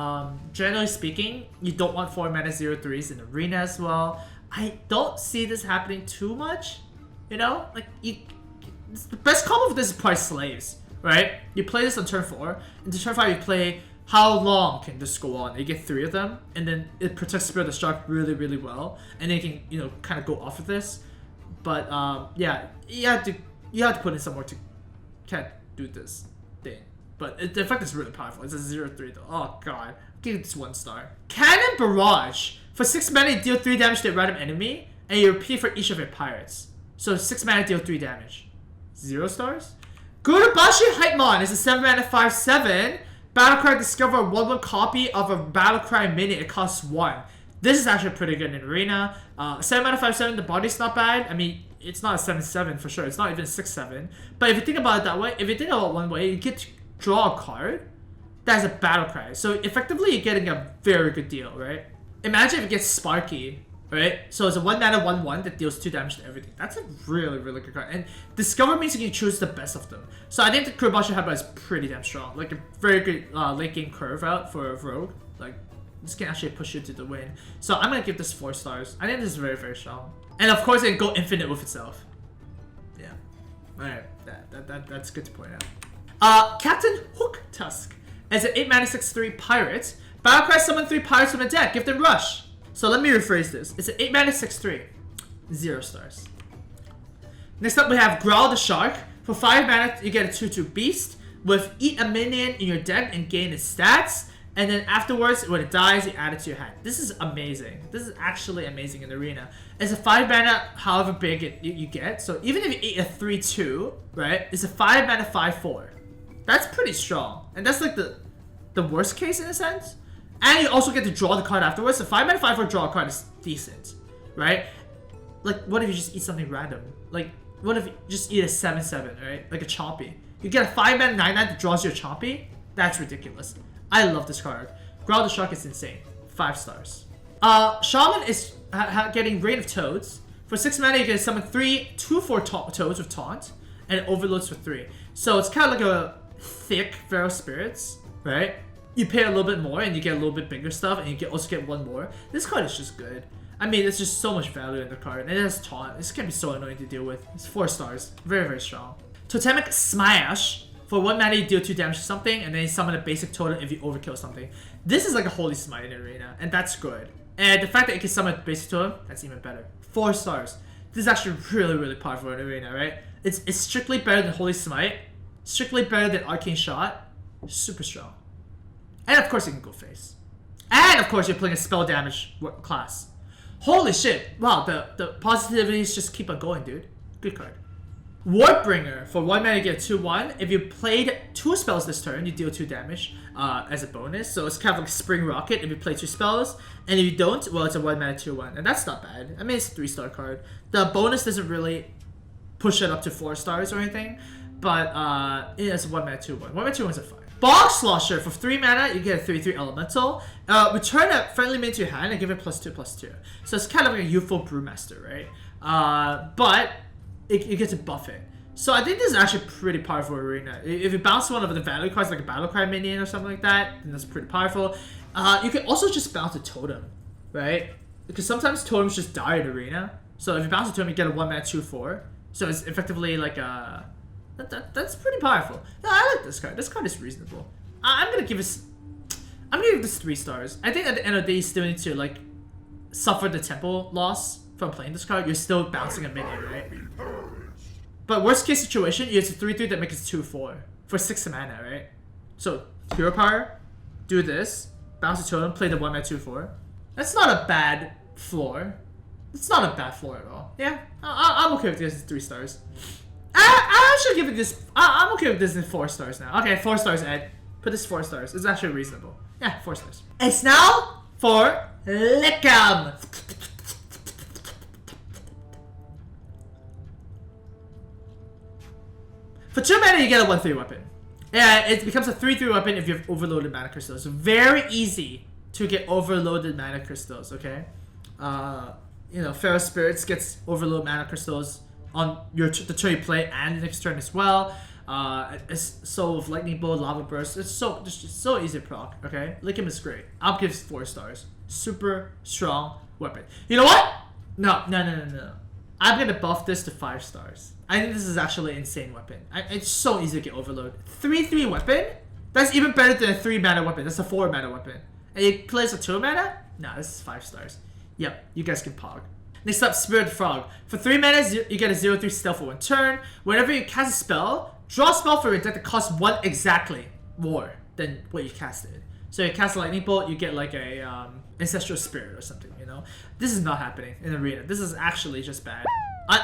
Speaker 1: generally speaking, you don't want 4 mana 0/3s in Arena as well. I don't see this happening too much, you know? Like, the best combo for this is probably Slaves, right? You play this on turn 4, and to turn 5 you play How Long Can This Go On? You get 3 of them, and then it protects Spirit of the Shark really, really well. And then you can, you know, kind of go off of this. But yeah, you have to you have to put in some more to can't do this thing. But the effect is really powerful. It's a 0-3 though. Oh god. Give it this 1 star. Cannon Barrage. For 6 mana, you deal 3 damage to a random enemy, and you repeat for each of your pirates. So 6 mana, deal 3 damage. 0 stars? Gurubashi Hypemon is a 7 mana 5/7. Battle card, discover a 1/1 copy of a battle cry minion. It costs 1. This is actually pretty good in Arena. 7 mana 5/7, the body's not bad. I mean, it's not a 7/7 for sure. It's not even a 6/7. But if you think about it that way, if you think about it one way, you get to draw a card that's a battle cry. So effectively, you're getting a very good deal, right? Imagine if it gets Sparky, right? So it's a 1 mana 1/1 that deals 2 damage to everything. That's a really, really good card. And Discover means you can choose the best of them. So I think the Kurobashi Hyper is pretty damn strong. Like a very good late game curve out for a Rogue. Like, this can actually push you to the win. So I'm gonna give this 4 stars. I think this is very, very strong. And of course, it can go infinite with itself. Yeah. Alright, that's good to point out. Captain Hook Tusk. As an 8 mana 6/3 pirate, Battlecry summon 3 pirates from the deck. Give them rush. So let me rephrase this. It's an 8 mana 6/3. 0 stars. Next up we have Growl the Shark. For 5 mana you get a 2/2 beast with eat a minion in your deck and gain its stats. And then afterwards, when it dies, you add it to your hand. This is amazing. This is actually amazing in Arena. It's a 5 mana, however big you get. So even if you eat a 3/2, right? It's a 5 mana 5/4. That's pretty strong. And that's like the worst case in a sense. And you also get to draw the card afterwards. So 5 mana 5/4 draw a card is decent, right? Like, what if you just eat something random? Like, what if you just eat a 7/7, right? Like a Chompy. You get a 5 mana 9/9 that draws your Chompy? That's ridiculous. I love this card. Growl the Shark is insane. 5 stars. Shaman is getting Rain of Toads. For 6 mana, you can summon 3 2/4 Toads with Taunt, and it overloads for 3. So it's kind of like a thick Feral Spirits, right? You pay a little bit more, and you get a little bit bigger stuff, and you also get 1 more. This card is just good. I mean, it's just so much value in the card, and it has Taunt. This can be so annoying to deal with. It's 4 stars. Very, very strong. Totemic Smash. For 1 mana, you deal 2 damage to something, and then you summon a basic totem if you overkill something. This is like a Holy Smite in Arena, and that's good. And the fact that you can summon a basic totem, that's even better. 4 stars. This is actually really, really powerful in Arena, right? It's strictly better than Holy Smite, strictly better than Arcane Shot, super strong. And of course, you can go face. And of course, you're playing a spell damage class. Holy shit! Wow, the positivities just keep on going, dude. Good card. Warbringer. For 1 mana, you get 2/1. If you played 2 spells this turn, you deal 2 damage as a bonus. So it's kind of like Spring Rocket if you play 2 spells. And if you don't, well, it's a 1 mana 2/1. And that's not bad. I mean, it's a 3-star card. The bonus doesn't really push it up to 4 stars or anything. But it's a 1 mana 2/1. 1 mana 2/1 is a 5. Bog Slosher. For 3 mana, you get a 3/3 elemental. Return a friendly minion to your hand and give it +2/+2. So it's kind of like a youthful Brewmaster, right? But you get to buff it. So I think this is actually pretty powerful Arena. If you bounce one of the value cards, like a Battle Cry minion or something like that, then that's pretty powerful. You can also just bounce a Totem, right? Because sometimes Totems just die in Arena. So if you bounce a Totem, you get a 1 mana 2/4. So it's effectively like a... That's pretty powerful. No, I like this card. This card is reasonable. I'm gonna give this 3 stars. I think at the end of the day, you still need to like suffer the tempo loss from playing this card. You're still bouncing a minion, right? But worst case situation, you have a 3/3 that makes it 2/4 for 6 mana, right? So Hero Power, do this, bounce a totem, play the 1 mana 2/4. That's not a bad floor. It's not a bad floor at all. Yeah, I'm okay with this 3 stars. I should give it this. I'm okay with this in 4 stars now. Okay, 4 stars, Ed. Put this 4 stars. It's actually reasonable. Yeah, 4 stars. It's now for Lickum. For 2 mana, you get a 1/3 weapon. Yeah, it becomes a 3/3 weapon if you have overloaded mana crystals. Very easy to get overloaded mana crystals, okay? You know, Feral Spirits gets overloaded mana crystals on the turn you play and the next turn as well. So with Lightning Bolt, Lava Burst, it's just so easy to proc, okay? Lickum is great. I'll give 4 stars. Super strong weapon. You know what? No. I'm gonna buff this to 5 stars. I think this is actually an insane weapon. It's so easy to get overload. 3/3 weapon? That's even better than a 3 mana weapon. That's a 4 mana weapon. And it plays a 2 mana? Nah, this is 5 stars. Yep, you guys can pog. Next up, Spirit Frog. For 3 mana, you get a 0/3 stealth for 1 turn. Whenever you cast a spell, draw a spell for your deck that costs 1 exactly more than what you casted. So you cast a Lightning Bolt, you get like a Ancestral Spirit or something, you know? This is not happening in Arena. This is actually just bad.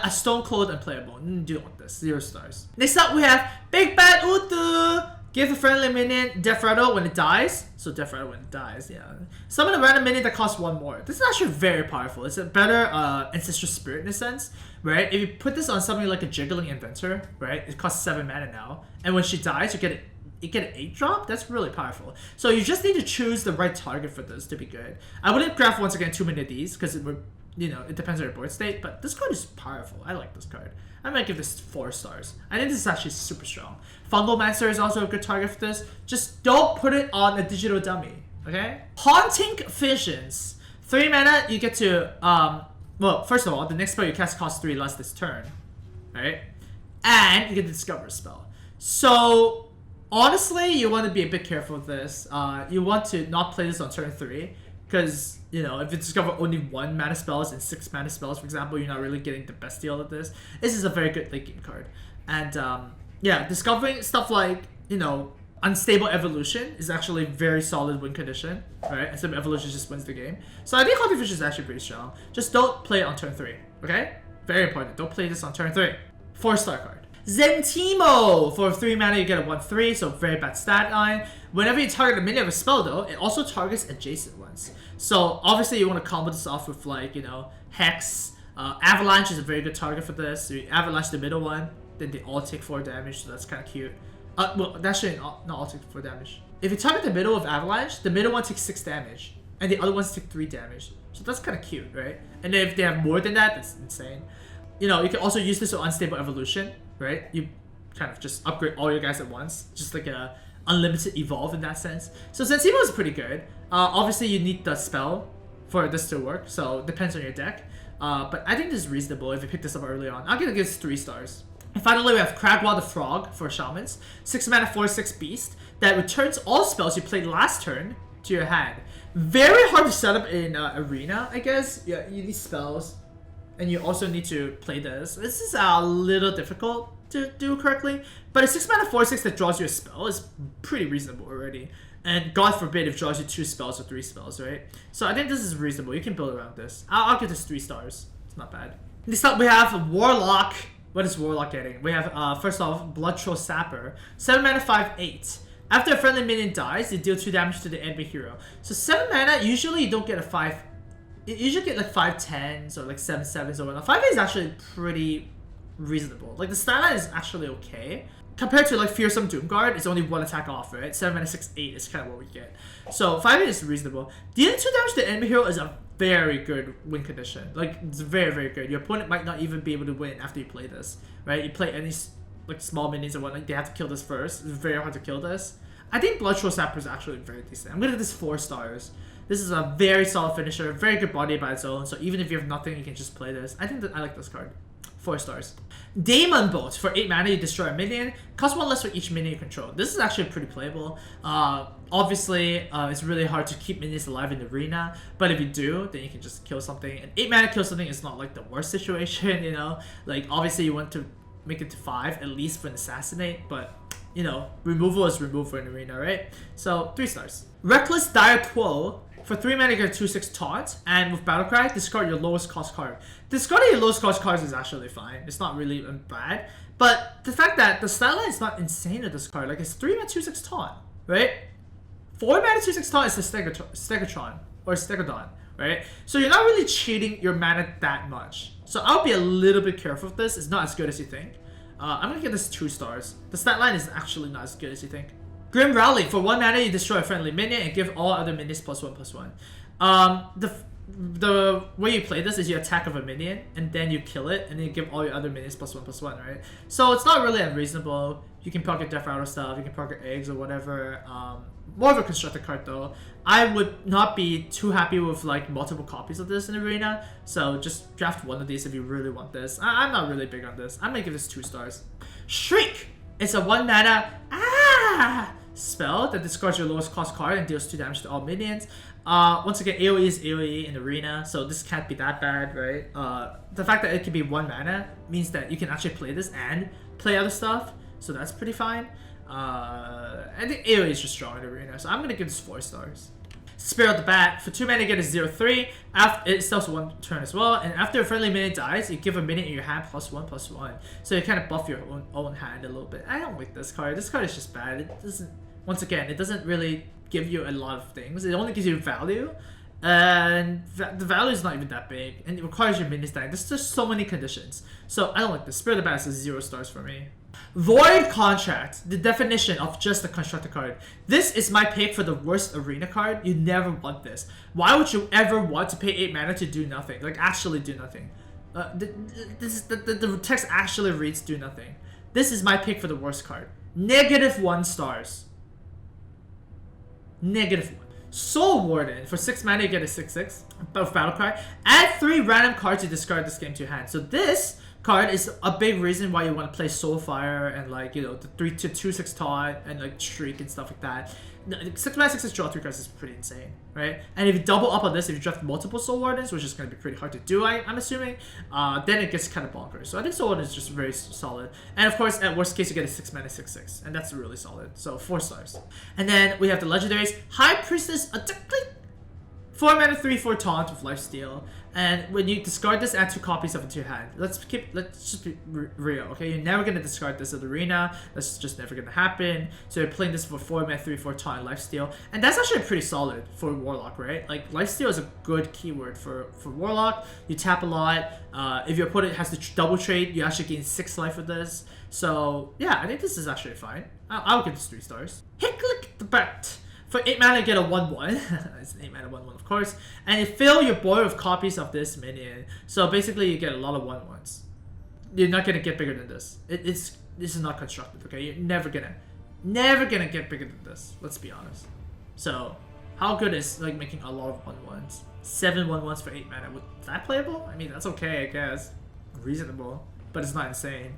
Speaker 1: A Stone Cold unplayable. Do you want this? 0 stars. Next up, we have Big Bad Utu. Give a friendly minion Death Rattle when it dies. So Death Rattle when it dies, yeah. Summon a random minion that costs 1 more. This is actually very powerful. It's a better Ancestral Spirit in a sense, right? If you put this on something like a Jiggling Inventor, right? It costs 7 mana now. And when she dies, you get an 8-drop. That's really powerful. So you just need to choose the right target for this to be good. I wouldn't craft once again too many of these because it would, you know, it depends on your board state. But this card is powerful. I like this card. I might give this 4 stars. I think this is actually super strong. Fungalmancer is also a good target for this. Just don't put it on a digital dummy, okay? Haunting Visions. 3 mana, you get to, well, first of all, the next spell you cast costs 3 less this turn, right? And you get the Discover spell. So, honestly, you want to be a bit careful with this. You want to not play this on turn 3. Because, you know, if you discover only 1 mana spells and 6 mana spells, for example, you're not really getting the best deal of this. This is a very good late game card. And, yeah, discovering stuff like, you know, Unstable Evolution is actually very solid win condition, right? Unstable Evolution just wins the game. So I think Haunting Vision is actually pretty strong. Just don't play it on turn 3, okay? Very important. Don't play this on turn 3. 4-star card. Zen Teemo! For 3 mana, you get a 1/3, so very bad stat line. Whenever you target a minion of a spell, though, it also targets adjacent ones. So, obviously, you want to combo this off with, like, you know, Hex. Avalanche is a very good target for this. So you avalanche the middle one, then they all take 4 damage, so that's kind of cute. Well, that shouldn't not all take 4 damage. If you target the middle of Avalanche, the middle one takes 6 damage, and the other ones take 3 damage. So that's kind of cute, right? And then if they have more than that, that's insane. You know, you can also use this with Unstable Evolution, right? You kind of just upgrade all your guys at once, just like a unlimited evolve in that sense. So Zen Teemo is pretty good. Obviously, you need the spell for this to work, so it depends on your deck. But I think this is reasonable if you pick this up early on. I'm gonna give this 3 stars. And finally, we have Cragwall the Frog for Shamans. 6 mana, 4/6 beast that returns all spells you played last turn to your hand. Very hard to set up in Arena, I guess. Yeah, you need spells, and you also need to play this. This is a little difficult to do correctly, but a 6 mana, 4/6 that draws you a spell is pretty reasonable already. And God forbid if it draws you 2 spells or 3 spells, right? So I think this is reasonable. You can build around this. I'll give this 3 stars. It's not bad. Next up, we have Warlock. What is Warlock getting? We have, first off, Blood Troll Sapper. 7 mana, 5/8. After a friendly minion dies, you deal 2 damage to the enemy hero. So 7 mana, usually you don't get a 5. You usually get like 5/10s or like 7/7s or whatnot. 5/8 is actually pretty reasonable. Like the stat line is actually okay. Compared to like Fearsome Doomguard, it's only 1 attack off, right? 7 mana, 6/8 is kind of what we get. So 5/8 is reasonable. Dealing 2 damage to the enemy hero is a very good win condition. Like it's very, very good. Your opponent might not even be able to win after you play this, right? You play any like small minions or whatnot, they have to kill this first. It's very hard to kill this. I think Blood Troll Sapper is actually very decent. I'm gonna give this 4 stars. This is a very solid finisher, very good body by its own. So even if you have nothing, you can just play this. I think that I like this card. 4 stars. Daemon Bolt. For 8 mana, you destroy a minion. Cost 1 less for each minion you control. This is actually pretty playable. Obviously, it's really hard to keep minions alive in the arena. But if you do, then you can just kill something. And 8 mana kill something is not like the worst situation, you know? Like, obviously, you want to make it to 5, at least for an assassinate. But, you know, removal is removal in the arena, right? So, 3 stars. Reckless Dire Quo. For 3 mana, you get a 2/6 taunt, and with Battlecry, discard your lowest cost card. Discarding your lowest cost cards is actually fine. It's not really bad. But the fact that the stat line is not insane with this card, like it's 3 mana 2/6 taunt, right? 4 mana 2/6 taunt is the Stegatron or Stegodon, right? So you're not really cheating your mana that much. So I'll be a little bit careful with this. It's not as good as you think. I'm gonna give this 2 stars. The stat line is actually not as good as you think. Grimm Rally. For 1 mana, you destroy a friendly minion and give all other minions +1/+1. The way you play this is you attack of a minion and then you kill it and then you give all your other minions +1/+1, right? So it's not really unreasonable. You can pocket Death Rattle stuff, you can pocket eggs or whatever. More of a Constructor Card though. I would not be too happy with like multiple copies of this in Arena. So just draft 1 of these if you really want this. I'm not really big on this. I'm gonna give this 2 stars. Shriek! It's a 1 mana spell that discards your lowest cost card and deals 2 damage to all minions. Once again, AoE is AoE in Arena, so this can't be that bad, right? The fact that it can be 1 mana means that you can actually play this and play other stuff, so that's pretty fine. I think AoE is just strong in Arena, so I'm gonna give this 4 stars. Spear at the back. For 2 mana, you get a 0/3. It sells 1 turn as well. And after a friendly minion dies, you give a minion in your hand +1/+1. So you kind of buff your own hand a little bit. I don't like this card. This card is just bad. It doesn't. Once again, it doesn't really give you a lot of things. It only gives you value, and the value is not even that big. And it requires your minions dying. There's just so many conditions. So I don't like this. Spear at the back is 0 stars for me. Void Contract, the definition of just a Constructor card. This is my pick for the worst Arena card. You never want this. Why would you ever want to pay 8 mana to do nothing? Like, actually do nothing. The text actually reads do nothing. This is my pick for the worst card. -1 stars. -1. Soul Warden. For 6 mana, you get a 6/6 battle card. Add 3 random cards you discard this game to your hand. So this card is a big reason why you want to play Soulfire and, like, you know, the 3/2/6 taunt and, like, Shriek and stuff like that. 6 mana 6 draw 3 cards is pretty insane, right? And if you double up on this, if you draft multiple Soul Wardens, which is going to be pretty hard to do, I'm assuming, then it gets kind of bonkers. So I think Soul Warden is just very solid. And of course, at worst case, you get a 6 mana 6/6, and that's really solid. So 4 stars. And then we have the legendaries. High Priestess, a 4 mana 3/4 taunt with lifesteal. And when you discard this, add 2 copies of it to your hand. Let's just be real, okay? You're never gonna discard this at the Arena. That's just never gonna happen. So you're playing this for 4 mana 3/4 taunt and lifesteal, and that's actually pretty solid for Warlock, right? Like, lifesteal is a good keyword for Warlock. You tap a lot. If your opponent has to double trade, you actually gain 6 life with this. So yeah, I think this is actually fine. I'll give this 3 stars. Hit click the bat. For 8 mana, you get a 1/1. It's an 8 mana 1/1, of course. And you fill your board with copies of this minion. So basically, you get a lot of 1/1s. You're not gonna get bigger than this. This is not constructed, okay? You're never gonna get bigger than this. Let's be honest. So, how good is, like, making a lot of 1/1s? 7 1/1s for 8 mana. Would that playable? I mean, that's okay, I guess. Reasonable, but it's not insane.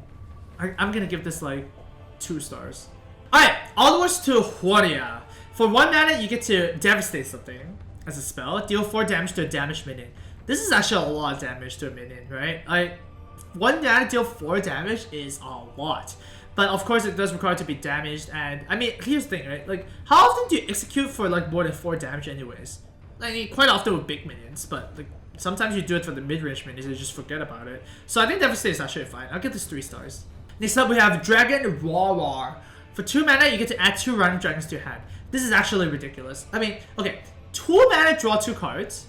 Speaker 1: I'm gonna give this, like, 2 stars. Alright, onwards to Huoria. For 1 mana, you get to devastate something as a spell. Deal 4 damage to a damaged minion. This is actually a lot of damage to a minion, right? 1 mana, deal 4 damage is a lot. But of course, it does require to be damaged. And I mean, here's the thing, right? Like, how often do you execute for, like, more than 4 damage anyways? I mean, quite often with big minions, but, like, sometimes you do it for the mid-range minions and you just forget about it. So I think devastate is actually fine. I'll give this 3 stars. Next up, we have Dragon Warlock. For 2 mana, you get to add 2 random dragons to your hand. This is actually ridiculous. I mean, okay, 2 mana, draw 2 cards.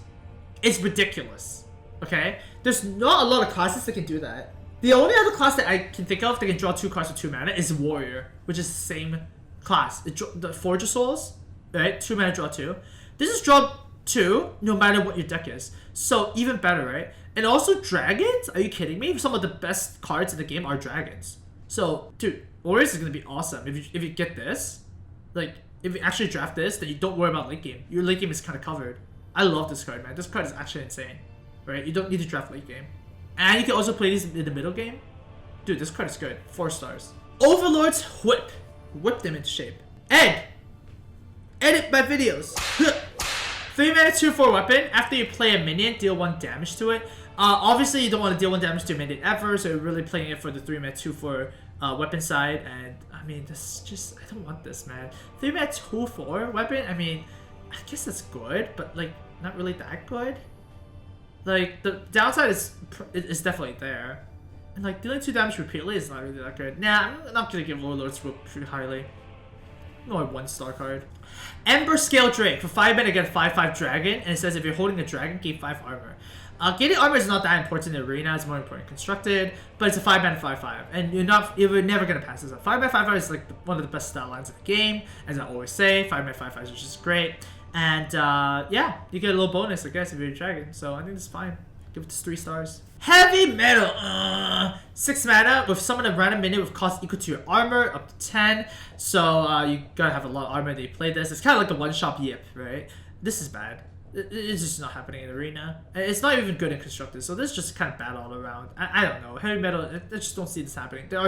Speaker 1: It's ridiculous, okay? There's not a lot of classes that can do that. The only other class that I can think of that can draw 2 cards with 2 mana is Warrior, which is the same class. The Forge of Souls, right? 2 mana, draw 2. This is draw 2, no matter what your deck is. So, even better, right? And also, dragons? Are you kidding me? Some of the best cards in the game are dragons. So, dude, Warriors is gonna be awesome. If you get this, like, if you actually draft this, then you don't worry about late game. Your late game is kind of covered. I love this card, man. This card is actually insane, right? You don't need to draft late game. And you can also play these in the middle game. Dude, this card is good. 4 stars. Overlord's Whip. Whip them into shape. Ed! Edit my videos. 3 mana 2/4 weapon. After you play a minion, deal 1 damage to it. Obviously, you don't want to deal 1 damage to a minion ever, so you're really playing it for the 3 mana 2/4 weapon side. And I mean, this just, I don't want this, man. 3 mana 2/4 weapon. I mean, I guess that's good, but, like, not really that good. Like, the downside is definitely there, and, like, dealing 2 damage repeatedly is not really that good. Nah, I'm not gonna give Overlord's Whip pretty highly. No, a 1-star card. Ember Scale Drake. For 5 mana, get a 5/5 dragon, and it says if you're holding a dragon, gain 5 armor. Gaining armor is not that important in Arena, it's more important constructed, but it's a 5 mana 5/5, and you're never gonna pass this up. 5 mana 5/5 is, like, one of the best stat lines in the game, as I always say. 5 mana 5/5 is just great, and yeah, you get a little bonus, I guess, if you're a dragon. So I think this is fine. Give it 3 stars. Heavy Metal. 6 mana with summon a random minion with cost equal to your armor, up to 10. So you gotta have a lot of armor that you play this. It's kind of like the one-shot Yip, right? This is bad. It's just not happening in Arena. It's not even good in Constructed, so this is just kind of bad all around. I don't know. Heavy Metal, I just don't see this happening. There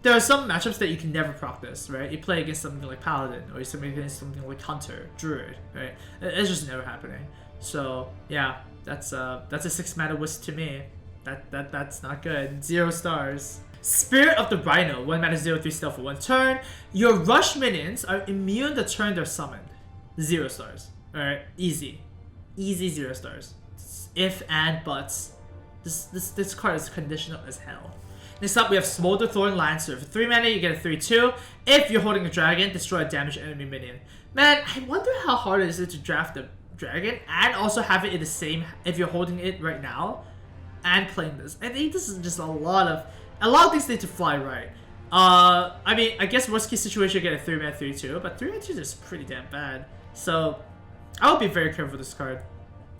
Speaker 1: there are some matchups that you can never proc this, right? You play against something like Paladin, or you play against something like Hunter, Druid, right? It's just never happening. So yeah, that's a 6 mana wisp to me. That's not good. 0 stars. Spirit of the Rhino, 1 mana 0/3 stealth for 1 turn. Your rush minions are immune the turn they're summoned. 0 stars. Alright, easy. Easy 0 stars. If and buts. This card is conditional as hell. Next up, we have Smolder Thorn Lancer. For 3 mana, you get a 3/2. If you're holding a dragon, destroy a damaged enemy minion. Man, I wonder how hard it is to draft a dragon and also have it in the same if you're holding it right now and playing this. I think this is just a lot of things need to fly right. I mean, I guess worst case situation, you get a 3 mana 3/2, but 3 mana 2 is pretty damn bad. So I would be very careful with this card.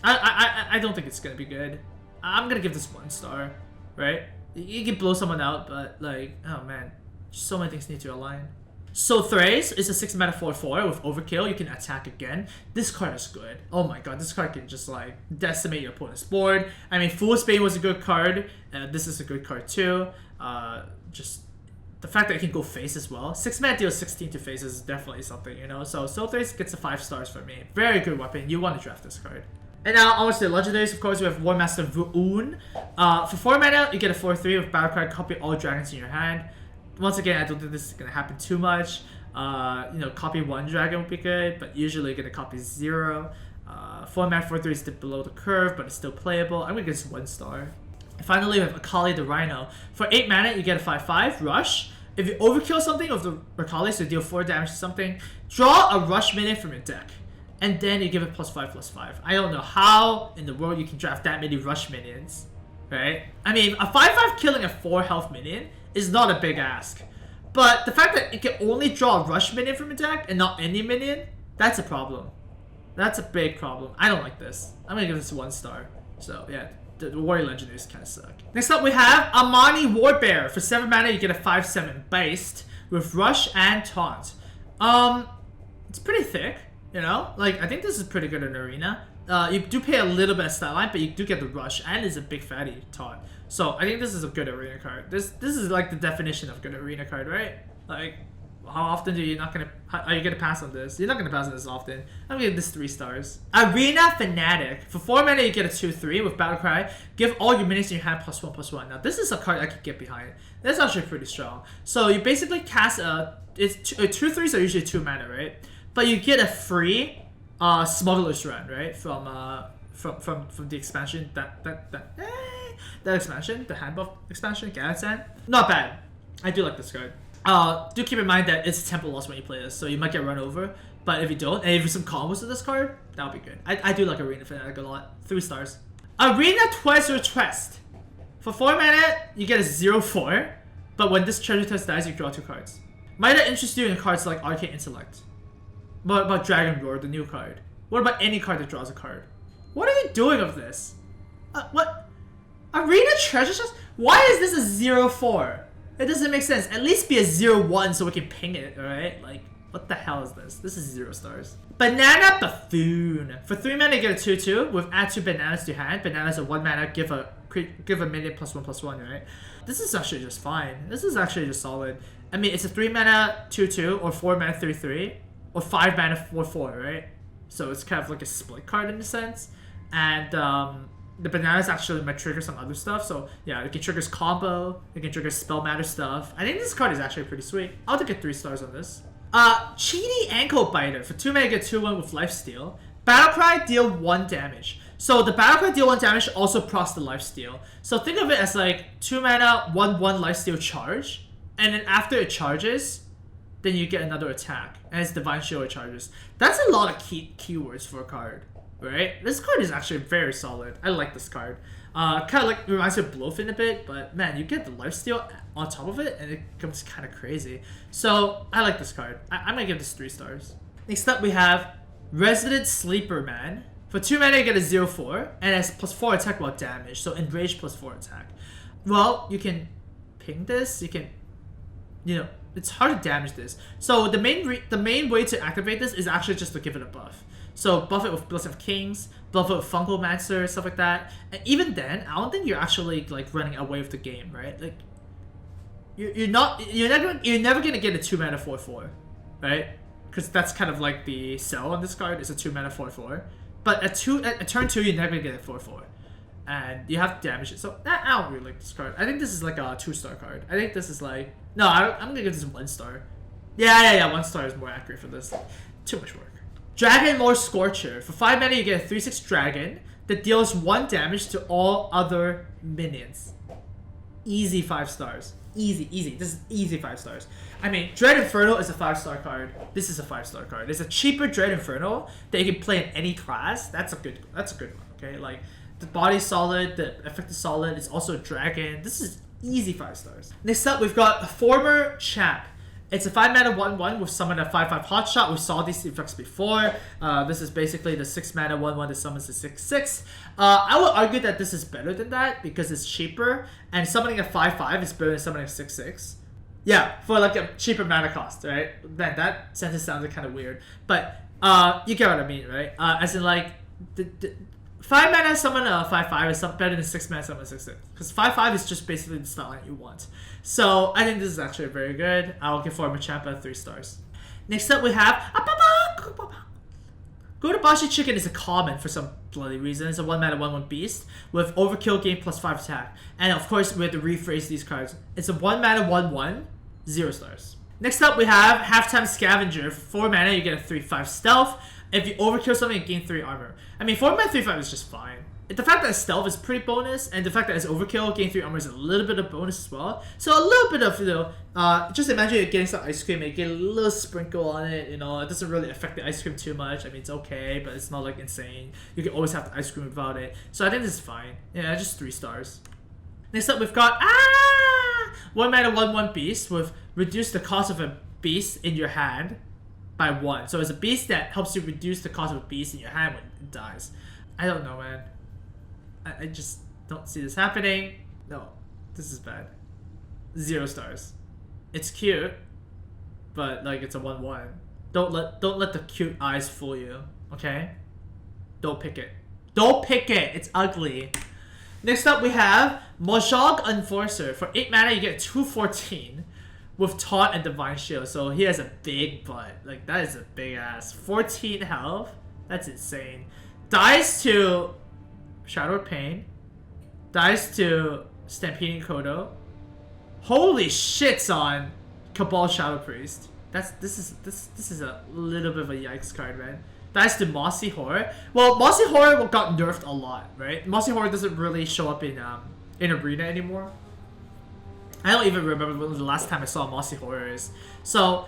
Speaker 1: I don't think it's gonna be good. I'm gonna give this 1 star, right? You can blow someone out, but like, oh man, so many things need to align. So Thrace is a 6 mana 4/4 with Overkill. You can attack again. This card is good. Oh my god, this card can just like decimate your opponent's board. I mean, Fool's Bane was a good card. This is a good card too. Just the fact that it can go face as well. 6 mana deals 16 to face is definitely something, you know. So Thrace gets a 5 stars for me. Very good weapon. You want to draft this card. And now, onwards to the legendaries, of course, we have War Master Vu'un. For 4 mana, you get a 4/3 with Battle Cry, copy all dragons in your hand. Once again, I don't think this is going to happen too much. You know, copy 1 dragon would be good, but usually you're going to copy 0. 4 mana 4/3 is below the curve, but it's still playable. I'm going to give this 1 star. And finally, we have Mccauley the Rhino. For 8 mana, you get a 5/5 rush. If you overkill something with the Mccauley, so deal 4 damage to something, draw a rush minion from your deck. And then you give it +5/+5. I don't know how in the world you can draft that many rush minions, right? I mean, a 5/5 killing a 4 health minion is not a big ask. But the fact that it can only draw a rush minion from a deck and not any minion, that's a problem. That's a big problem. I don't like this. I'm gonna give this 1 star. So yeah, the Warrior Legendaries kind of suck. Next up we have Amani Warbear. For 7 mana you get a 5/7 Based with Rush and Taunt. It's pretty thick. You know, like, I think this is pretty good in Arena. You do pay a little bit of stat line, but you do get the rush, and it's a big fatty taunt. So I think this is a good Arena card. This is like the definition of good Arena card, right? Like, how often are you gonna pass on this? You're not gonna pass on this often. I'm gonna give this 3 stars. Arena Fanatic. For 4 mana, you get a 2/3 with Battle Cry. Give all your minions in your hand +1/+1. Now this is a card I could get behind. That's actually pretty strong. So you basically cast it's 2/3s are usually 2 mana, right? But you get a free Smuggler's Run, right? From the expansion that expansion, the handbuff expansion, Galaxan. Not bad. I do like this card. Do keep in mind that it's a tempo loss when you play this, so you might get run over. But if you don't, and if there's some combos with this card, that would be good. I do like Arena Fanatic a lot. 3 stars. Arena Treasure Chest. For 4 mana, you get a 0/4. But when this treasure chest dies, you draw 2 cards. Might that interest you in cards like Arcane Intellect? What about Dragon Roar, the new card? What about any card that draws a card? What are you doing of this? What? Arena Treasure Chest? Why is this a 0/4? It doesn't make sense. At least be a 0/1 so we can ping it, alright? Like, what the hell is this? This is 0 stars. Banana Buffoon. For 3 mana, you get a 2/2 with add 2 bananas to hand. Bananas are 1 mana, give a minion +1/+1, right? This is actually just fine. This is actually just solid. I mean, it's a 3 mana 2/2 or 4 mana 3/3. Or 5 mana 4/4, right? So it's kind of like a split card in a sense. And the bananas actually might trigger some other stuff. So yeah, it can trigger combo, it can trigger spell matter stuff. I think this card is actually pretty sweet. I'll take a 3 stars on this. Cheaty Ankle Biter. For 2 mana, get 2/1 with Lifesteal. Battle Cry, deal 1 damage. So the Battle Cry, deal 1 damage, also procs the Lifesteal. So think of it as like 2 mana, 1/1 Lifesteal charge. And then after it charges, then you get another attack, and it's Divine Shield charges. That's a lot of keywords for a card, right? This card is actually very solid. I like this card. Kind of like reminds me of Bluffs a bit, but man, you get the lifesteal on top of it, and it becomes kind of crazy. So I like this card. I'm gonna give this 3 stars. Next up, we have Residentsleeper, man. For 2 mana, you get a 0/4, and it has +4 attack while damage, so enrage +4 attack. Well, you can ping this. You can, you know. It's hard to damage this. So the main way to activate this is actually just to give it a buff. So buff it with Blessing of Kings, buff it with Fungalmancer, stuff like that. And even then, I don't think you're actually like running away with the game, right? Like, you're never gonna get a 2-mana 4/4, right? Because that's kind of like the sell on this card is a 2-mana 4/4. But at turn 2, you're never gonna get a 4/4, and you have to damage it. So I don't really like this card. I think this is like a 2-star card. I think this is like I'm gonna give this 1-star. Yeah, 1-star is more accurate for this. Too much work. Dragon Lore Scorcher. For 5 mana, you get a 3/6 dragon that deals 1 damage to all other minions. Easy 5 stars. Easy. This is easy 5 stars. I mean, Dread Inferno is a 5-star card. This is a 5-star card. It's a cheaper Dread Inferno that you can play in any class. That's a good one. Okay, like the body's solid, the effect is solid. It's also a dragon. This is easy 5 stars. Next up, we've got a Former Champ. It's a 5-mana 1/1 with summon a 5/5 hotshot. We saw these effects before. This is basically the 6-mana 1/1 that summons a 6/6. I would argue that this is better than that because it's cheaper, and summoning a 5/5 is better than summoning a 6/6. Yeah, for like a cheaper mana cost, right? Man, that sentence sounded kind of weird, but you get what I mean, right? As in like the 5 mana summon a 5/5 is better than 6 mana summon a 6/6 because 5/5 is just basically the style that you want. So I think this is actually very good. I'll give Former Champ 3 stars. Next up we have Godabashi Chicken is a common for some bloody reason. It's a 1-mana 1/1 beast with Overkill gain +5 attack. And of course we have to rephrase these cards. It's a 1-mana 1/1, 0 stars. Next up we have Halftime Scavenger. For 4 mana you get a 3/5 stealth. If you overkill something, you gain 3 armor. I mean, 4-mana 3/5 is just fine. The fact that it's stealth is pretty bonus, and the fact that it's overkill, gain 3 armor is a little bit of bonus as well. So a little bit of, just imagine you're getting some ice cream and you get a little sprinkle on it, it doesn't really affect the ice cream too much. I mean, it's okay, but it's not like insane. You can always have the ice cream without it. So I think this is fine. Yeah, just 3 stars. Next up, we've got 1-mana 1/1 beast with reduce the cost of a beast in your hand by 1. So it's a beast that helps you reduce the cost of a beast in your hand when it dies. I don't know, man. I just don't see this happening. No, this is bad. 0 stars. It's cute, but like it's a 1/1. Don't let the cute eyes fool you. Okay? Don't pick it. Don't pick it. It's ugly. Next up we have Mashach Announcer. For 8 mana you get 2/14 with Taunt and Divine Shield. So he has a big butt. Like that is a big ass. 14 health. That's insane. Dies to Shadow of Pain. Dies to Stampeding Kodo. Holy shit's on Cabal Shadow Priest. This is a little bit of a yikes card, man. Dies to Mossy Horror. Well, Mossy Horror got nerfed a lot, right? Mossy Horror doesn't really show up in Arena anymore. I don't even remember when the last time I saw Mossy Horror is. So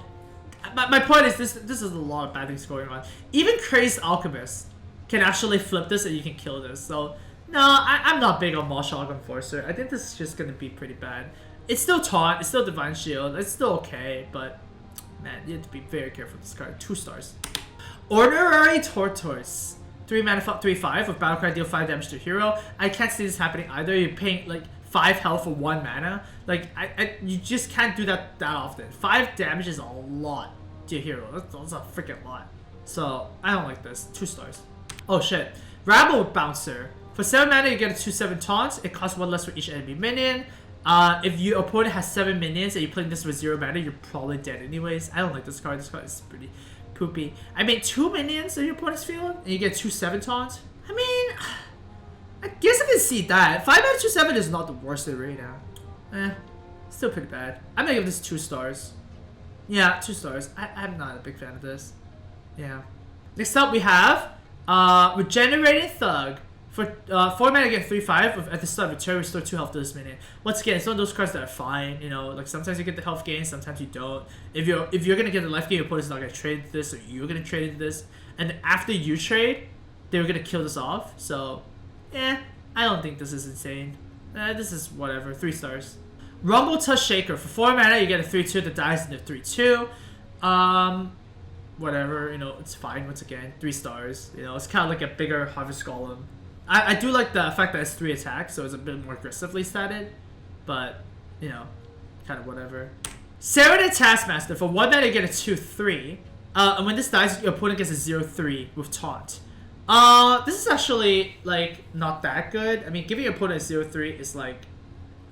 Speaker 1: my point is this is a lot of bad things going on. Even Crazed Alchemist can actually flip this and you can kill this. So no, I'm not big on Mashach Announcer. I think this is just gonna be pretty bad. It's still Taunt, it's still Divine Shield, it's still okay, but man, you have to be very careful with this card. 2 stars. Honorary Tortoise. 3 mana 3/5 with Battle Cry deal 5 damage to hero. I can't see this happening either. You're paying like 5 health for 1 mana. Like you just can't do that often. 5 damage is a lot to a hero. That's a freaking lot. So I don't like this. 2 stars. Oh shit. Rabble Bouncer. For 7 mana you get a 2/7 taunt. It costs 1 less for each enemy minion. If your opponent has 7 minions and you're playing this with 0 mana, you're probably dead anyways. I don't like this card. This card is pretty poopy. I mean, 2 minions that your opponent's feeling and you get 2/7 taunt. I mean, I guess I can see that. 5 out of 2/7 is not the worst right now. Still pretty bad. I'm gonna give this 2 stars. Yeah, 2 stars. I'm not a big fan of this. Yeah. Next up we have Regenerating Thug. For 4 mana, you get 3/5. At the start of a turn, restore 2 health to this minion. Once again, it's one of those cards that are fine. Like sometimes you get the health gain, sometimes you don't. If you're gonna get the life gain, your opponent's not gonna trade into this, or you're gonna trade into this. And after you trade, they're gonna kill this off. So, I don't think this is insane. This is whatever. 3 stars. Rumble Tusk Shaker. For 4 mana, you get a 3/2 that dies into 3/2. Whatever. It's fine. Once again, 3 stars. It's kind of like a bigger Harvest Golem. I do like the fact that it's 3 attacks, so it's a bit more aggressively statted, but, kind of whatever. Serenade Taskmaster. For 1 mana, you get a 2/3. And when this dies, your opponent gets a 0/3 with Taunt. This is actually, like, not that good. I mean, giving your opponent a 0/3 is, like,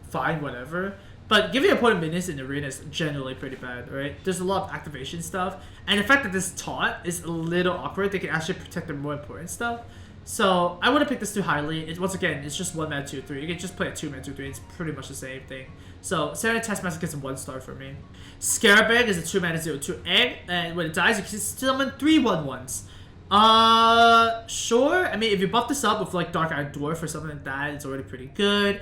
Speaker 1: fine, whatever. But giving your opponent minions in arena is generally pretty bad, right? There's a lot of activation stuff, and the fact that this taunt is a little awkward, they can actually protect their more important stuff. So I wouldn't pick this too highly. Once again, it's just 1 mana 2/3. You can just play a 2 mana 2/3. It's pretty much the same thing. So Serenade Taskmaster gets a 1 star for me. Scarabag is a 2 mana 0/2 egg, and when it dies, you can summon 3 1/1s. Sure. I mean, if you buff this up with like Dark Eyed Dwarf or something like that, it's already pretty good.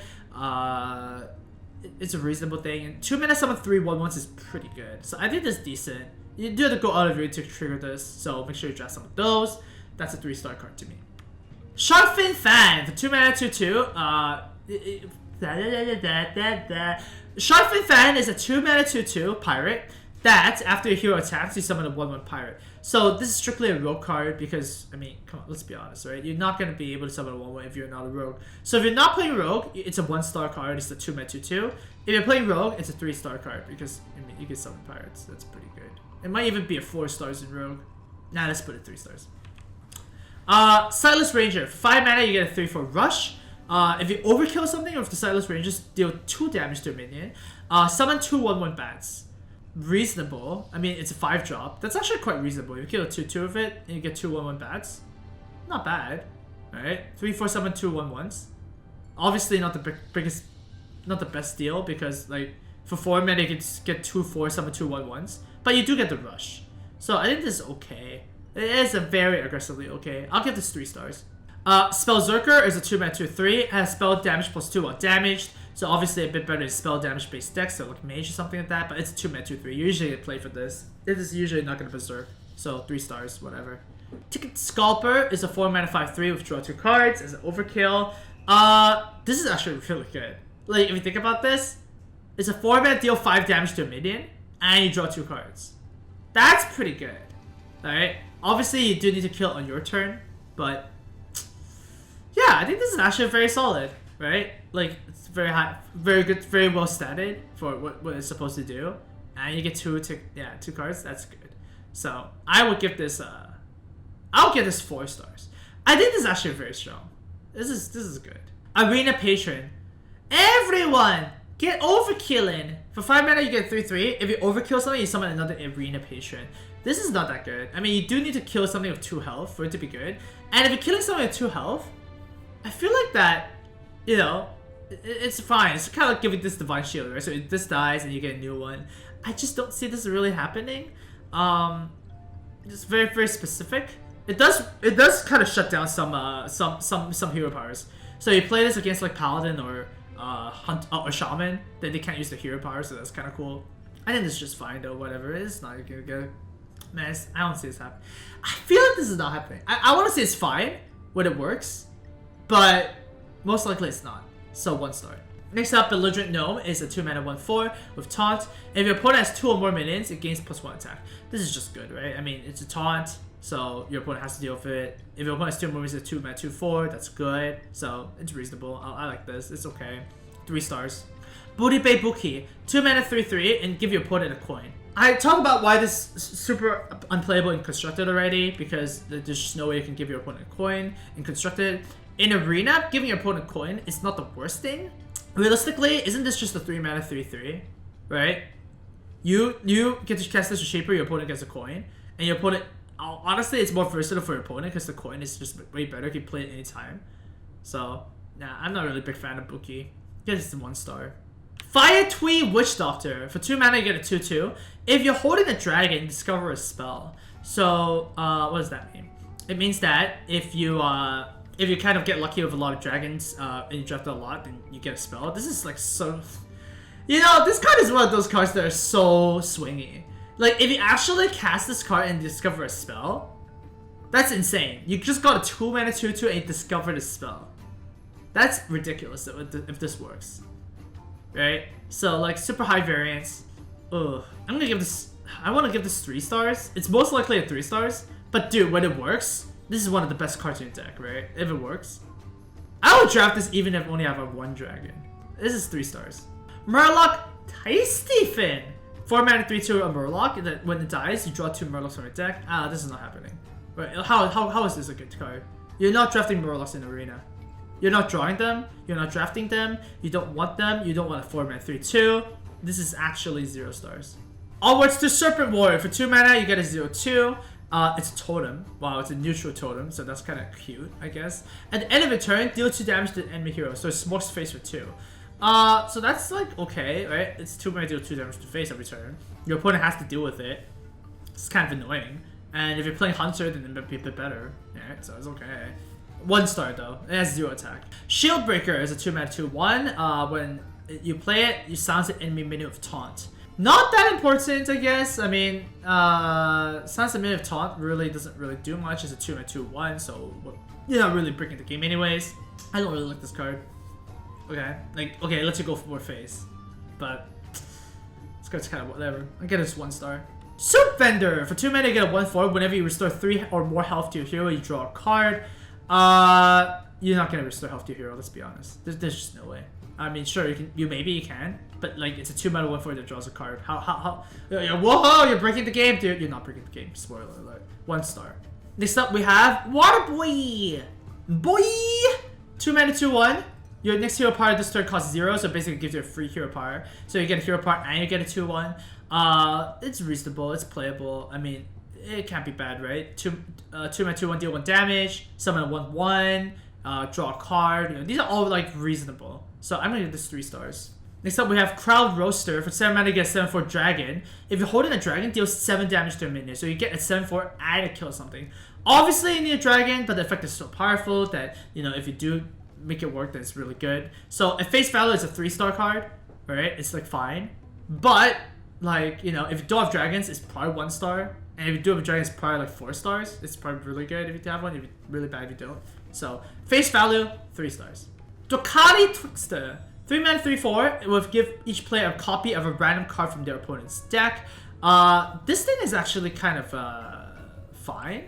Speaker 1: It's a reasonable thing. And 2 mana summon 3 1/1s is pretty good. So I think that's decent. You do have to go out of your way to trigger this, so make sure you draft some of those. That's a 3-star card to me. Sharkfin Fan for 2 mana 2/2. Sharkfin Fan is a 2 mana 2/2 pirate that after your hero attacks, you summon a 1/1 pirate. So this is strictly a rogue card because, I mean, come on, let's be honest, right? You're not going to be able to summon a 1/1 if you're not a rogue. So if you're not playing rogue, it's a 1-star card. It's a 2 mana 2/2. If you're playing rogue, it's a 3-star card because, I mean, you can summon pirates. That's pretty good. It might even be a 4 stars in rogue. Nah, let's put it 3 stars. Silas Ranger. For 5 mana, you get a 3/4 rush. If you overkill something, or if the Silas Rangers deal 2 damage to a minion, summon 2 1/1 bats. Reasonable. I mean, it's a 5-drop. That's actually quite reasonable. You kill a 2/2 of it, and you get 2 1/1 bats. Not bad. Alright? 3/4 summon 2 1/1s. Obviously, not the biggest, not the best deal, because, like, for 4 mana, you can get 2/4 summon 2 1/1s. But you do get the rush. So I think this is okay. It is a very aggressively okay. I'll give this 3 stars. Spellzerker is a 2 mana 2/3. It has spell damage +2 while damaged. So obviously a bit better than spell damage based decks, so like mage or something like that. But it's a 2 mana 2/3. You usually get play for this. It is usually not going to berserk. So 3 stars, whatever. Ticket Scalper is a 4 mana 5/3 with draw 2 cards as an overkill. This is actually really good. Like, if you think about this, it's a 4 mana deal 5 damage to a minion, and you draw 2 cards. That's pretty good. Alright? Obviously, you do need to kill on your turn, but yeah, I think this is actually very solid, right? Like, it's very high, very good, very well statted for what it's supposed to do, and you get 2 cards. That's good. So I would give this I'll give this 4 stars. I think this is actually very strong. This is good. Arena Patron, everyone get overkilling. For 5 mana, you get 3/3. If you overkill something, you summon another Arena Patron. This is not that good. I mean, you do need to kill something with 2 health for it to be good. And if you're killing something with 2 health, I feel like that, you know, it's fine. It's kind of like giving this Divine Shield, right? So if this dies and you get a new one. I just don't see this really happening. It's very, very specific. It does kind of shut down some hero powers. So you play this against like Paladin or or Shaman, then they can't use the hero power, so that's kind of cool. I think this is just fine though. Whatever, it's not gonna get. Man, I don't see this happening. I feel like this is not happening. I want to say it's fine when it works, but most likely it's not. So 1 star. Next up, Belligerent Gnome is a 2 mana 1/4 with taunt. If your opponent has 2 or more minions, it gains +1 attack. This is just good, right? I mean, it's a taunt, so your opponent has to deal with it. If your opponent has 2 more minions, it's a 2 mana 2/4. That's good. So it's reasonable. I like this. It's okay. 3 stars. Booty Bay Buki, 2 mana 3/3, and give your opponent a coin. I talked about why this is super unplayable in Constructed already, because there's just no way you can give your opponent a coin in Constructed. In Arena, giving your opponent a coin is not the worst thing. Realistically, isn't this just a 3 mana 3/3, right? You get to cast this with Shaper, your opponent gets a coin, and your opponent, honestly, it's more versatile for your opponent because the coin is just way better if you play it anytime. So, nah, I'm not really a big fan of Buki. Get this 1 star. Fire Twee Witch Doctor. For 2 mana, you get a 2/2. If you're holding a dragon, discover a spell. So, what does that mean? It means that if you kind of get lucky with a lot of dragons, and you draft a lot, then you get a spell. This is like so... You know, this card is one of those cards that are so swingy. Like, if you actually cast this card and discover a spell, that's insane. You just got a 2 mana 2/2 and you discovered a spell. That's ridiculous if this works. Right? So, like, super high variance. Ugh. I'm gonna give this... I want to give this 3 stars. It's most likely a 3 stars. But, dude, when it works, this is one of the best cards in your deck, right? If it works. I would draft this even if I only have a 1 dragon. This is 3 stars. Murloc Tasty Fin. 4 mana 3/2 a Murloc. And then when it dies, you draw 2 Murlocs from your deck. This is not happening. Right? How is this a good card? You're not drafting Murlocs in Arena. You're not drawing them. You're not drafting them. You don't want them. You don't want a 4-mana 3/2. This is actually 0 stars. Onwards to Serpent Warrior. For 2 mana, you get a 0/2. It's a totem. Wow, it's a neutral totem, so that's kind of cute, I guess. At the end of a turn, deal 2 damage to the enemy hero, so it smokes face for 2. So that's like okay, right? It's 2 mana, deal 2 damage to face every turn. Your opponent has to deal with it. It's kind of annoying. And if you're playing Hunter, then it might be a bit better. Yeah, so it's okay. 1 star though. It has 0 attack. Shieldbreaker is a 2 mana 2/1. When you play it, you silence the enemy minion with Taunt. Not that important, I guess. I mean, silence the minion of Taunt really doesn't really do much. It's a 2 mana 2/1, so you're not really breaking the game anyways. I don't really like this card. Okay, like okay, it lets you go for more face, but this card's kind of whatever. I get this 1 star. Soup Vendor! For 2 mana, you get a 1/4. Whenever you restore 3 or more health to your hero, you draw a card. You're not gonna restore health to your hero, let's be honest. There's just no way. I mean, sure, maybe you can, but like, it's a 2 mana 1/4 that draws a card. How, whoa, you're breaking the game, dude. You're not breaking the game, spoiler alert. 1 star. Next up, we have Water Boy! 2 mana 2/1. Your next hero power this turn costs 0, so basically it gives you a free hero power. So you get a hero power and you get a 2/1. It's reasonable, it's playable. I mean, it can't be bad, right? 2 mana 2/1, deal 1 damage, summon a 1/1, draw a card. You know, these are all like reasonable. So I'm gonna give this 3 stars. Next up we have Crowd Roaster. For 7 mana you get a 7/4 dragon. If you're holding a dragon, deals 7 damage to a minion. So you get a 7/4 and it kills something. Obviously you need a dragon, but the effect is so powerful that, you know, if you do make it work, then it's really good. So at face value it's a 3-star card, right? It's like fine. But like, you know, if you don't have dragons, it's probably 1 star. And if you do have a dragon, it's probably like 4 stars. It's probably really good if you have one, if it's really bad if you don't. So face value, 3 stars. Gokhale Trickster. 3 mana 3/4. It will give each player a copy of a random card from their opponent's deck. This thing is actually kind of fine,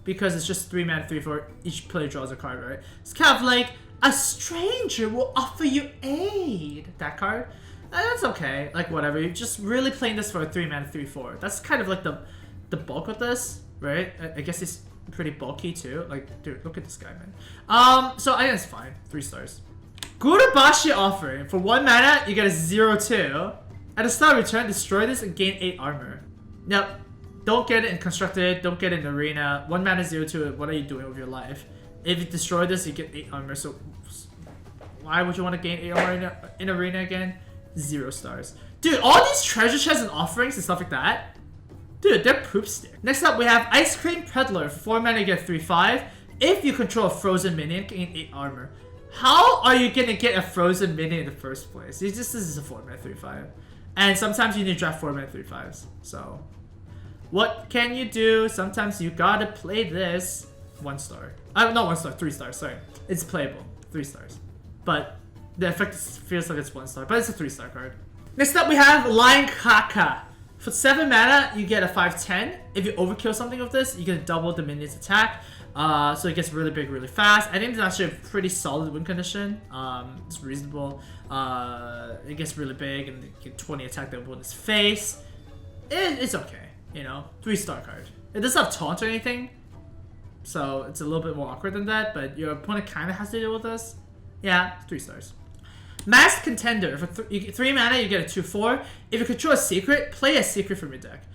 Speaker 1: because it's just 3 mana 3/4. Each player draws a card, right? It's kind of like a stranger will offer you aid. That card. That's okay. Like whatever. You're just really playing this for a 3 mana 3/4. That's kind of like the bulk of this, right? I guess it's pretty bulky too. Like, dude, look at this guy, man. So I think it's fine. 3 stars. Gurubashi Offering. For 1 mana, you get a 0/2. At the start of return, destroy this and gain 8 armor. Now, don't get it in Constructed, don't get it in Arena. 1 mana 0/2, what are you doing with your life? If you destroy this, you get 8 armor, so why would you want to gain 8 armor in Arena again? 0 stars. Dude, all these treasure chests and offerings and stuff like that, dude, they're poop stick. Next up, we have Ice Cream Peddler. For 4 mana, you get 3/5. If you control a frozen minion, gain 8 armor. How are you gonna get a frozen minion in the first place? This is a 4 mana 3/5. And sometimes you need to draft 4 mana 3/5s. So, what can you do? Sometimes you gotta play this. 1 star. Not 1 star, 3 stars, sorry. It's playable. 3 stars. But the effect feels like it's 1 star, but it's a 3-star card. Next up, we have Lion Caca. For 7 mana, you get a 5/10. If you overkill something with this, you can double the minion's attack. So it gets really big really fast. I think it's actually a pretty solid win condition. It's reasonable. It gets really big and you get 20 attack the opponent's face. It's okay, you know. 3-star card. It doesn't have taunt or anything, so it's a little bit more awkward than that, but your opponent kind of has to deal with this. Yeah, 3 stars. Masked Contender. For 3 mana, you get a 2/4. If you control a secret, play a secret from your deck.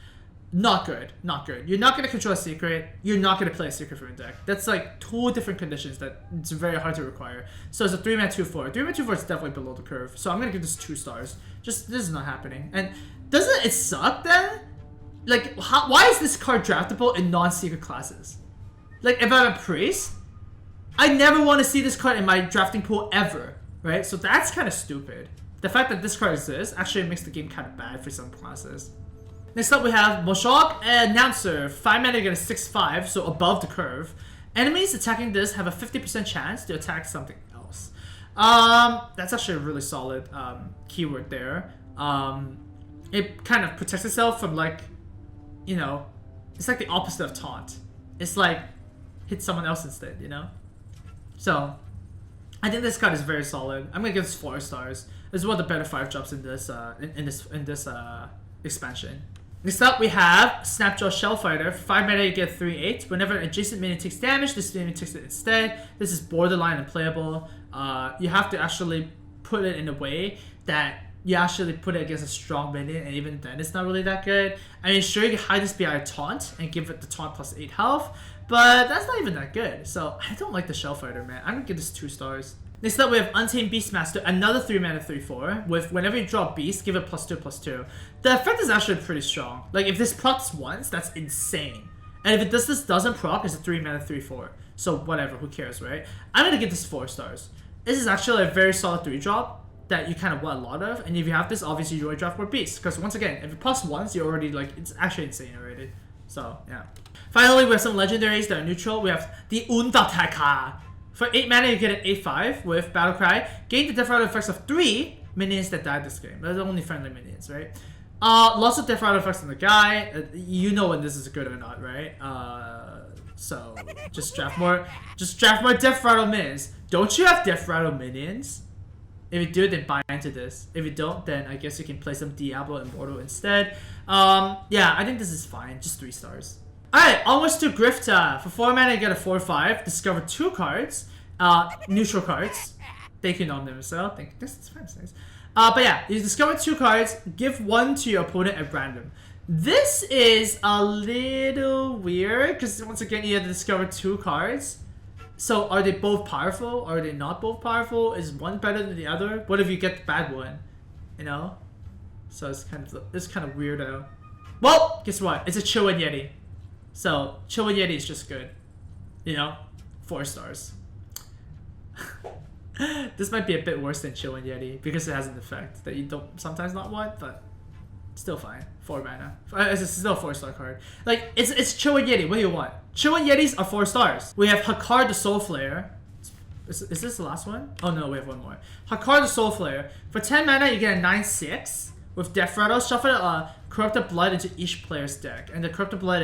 Speaker 1: Not good. Not good. You're not going to control a secret. You're not going to play a secret from your deck. That's like 2 different conditions that it's very hard to require. So it's a 3 mana 2/4. 3 mana 2/4 is definitely below the curve. So I'm going to give this 2 stars. Just, this is not happening. And doesn't it suck then? Like, why is this card draftable in non-secret classes? Like, if I'm a priest, I never want to see this card in my drafting pool ever. Right? So that's kind of stupid. The fact that this card exists actually makes the game kind of bad for some classes. Next up we have Mashach Announcer. 5 mana, you get a 6/5, so above the curve. Enemies attacking this have a 50% chance to attack something else. That's actually a really solid keyword there. It kind of protects itself from, like, you know, it's like the opposite of taunt. It's like hit someone else instead, you know? So I think this card is very solid. I'm gonna give this 4 stars. This is one of the better 5-drops in this expansion. Next up, we have Snapjaw Shellfighter. For 5 mana, you get 3/8. Whenever an adjacent minion takes damage, this minion takes it instead. This is borderline unplayable. you have to actually put it in a way that you actually put it against a strong minion, and even then it's not really that good. I mean, sure, you can hide this behind a taunt and give it the taunt plus 8 health, but that's not even that good. So I don't like the Shell Fighter, man. I'm gonna give this 2 stars. Next up, we have Untamed Beastmaster, another 3 mana 3/4, with whenever you draw a beast, give it +2/+2. The effect is actually pretty strong. Like, if this procs once, that's insane. And if this doesn't proc, it's a 3 mana 3/4. So whatever, who cares, right? I'm gonna give this 4 stars. This is actually a very solid 3-drop that you kind of want a lot of, and if you have this, obviously you already draft more beasts, because once again, if it plus once, you're already like, it's actually insane already. So yeah. Finally, we have some legendaries that are neutral. We have the Untitled Chapter. For 8 mana, you get an 8/5 with Battle Cry. Gain the death rattle effects of 3 minions that died this game. They're only friendly minions, right? Lots of death rattle effects on the guy. You know when this is good or not, right? So just draft more death rattle minions. Don't you have death rattle minions? If you do, then buy into this. If you don't, then I guess you can play some Diablo Immortal instead. Yeah, I think this is fine. Just 3 stars. Alright, onwards to Grifta. For 4 mana, you get a 4/5. Discover 2 cards. Neutral cards. Thank you, Nom-Nimicel. Thank you. That's nice. But yeah, you discover 2 cards. Give 1 to your opponent at random. This is a little weird, because once again, you have to discover 2 cards. So are they both powerful, or are they not both powerful? Is one better than the other? What if you get the bad one? You know? So it's kind of weirdo. Well, guess what? It's a Chill and Yeti. So Chill and Yeti is just good. You know? 4 stars. This might be a bit worse than Chill and Yeti because it has an effect that you don't sometimes not want, but still fine. 4 mana. It's still a 4-star card. Like, it's Chill and Yeti. What do you want? Chill and Yetis are 4 stars. We have Hakar the Soul Flayer. Is this the last one? Oh no, we have one more. Hakar the Soul Flayer. For 10 mana, you get a 9/6 with Death Rattle. Shuffle Corrupted Blood into each player's deck. And the Corrupted Blood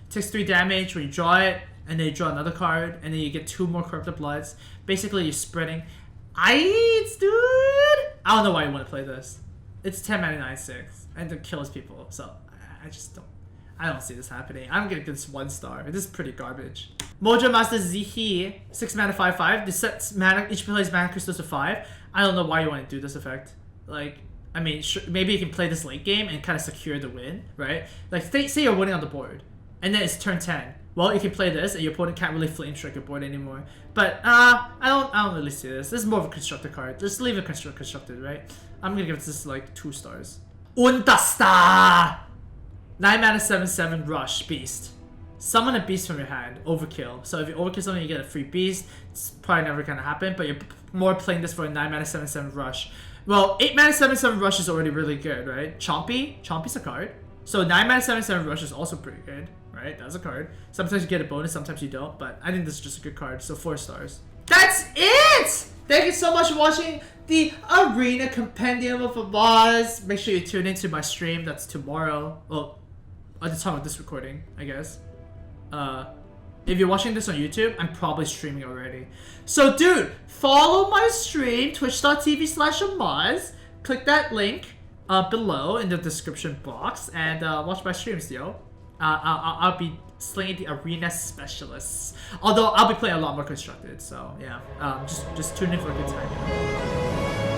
Speaker 1: takes 3 damage when you draw it, and then you draw another card, and then you get 2 more Corrupted Bloods. Basically, you're spreading. Dude! I don't know why you want to play this. It's 10 mana 9/6, and it kills people. So I don't see this happening. I'm gonna give this 1 star. This is pretty garbage. Mojo Master Zihi, 6 mana 5/5. This sets mana, each player's mana crystals to 5. I don't know why you want to do this effect. Like, I mean, maybe you can play this late game and kind of secure the win, right? Like, say you're winning on the board, and then it's turn 10. Well, you can play this, and your opponent can't really flame strike your board anymore. But I don't really see this. This is more of a constructor card. Just leave it constructed, right? I'm gonna give this like 2 stars. Untasta! 9 mana 7/7 Rush Beast. Summon a beast from your hand. Overkill. So if you overkill something, you get a free beast. It's probably never gonna happen, but you're more playing this for a 9 mana 7/7 Rush. Well, 8 mana 7/7 Rush is already really good, right? Chompy's a card. So 9 mana 7/7 Rush is also pretty good, right? That's a card. Sometimes you get a bonus, sometimes you don't, but I think this is just a good card, so 4 stars. That's it! Thank you so much for watching the Arena Compendium of Amaz. Make sure you tune into my stream. That's tomorrow. Well, at the time of this recording, I guess. If you're watching this on YouTube, I'm probably streaming already. So, dude, follow my stream, twitch.tv/Amaz. Click that link below in the description box and watch my streams, yo. I'll be slaying the arena specialists. Although I'll be playing a lot more constructed, so yeah. Just tune in for a good time.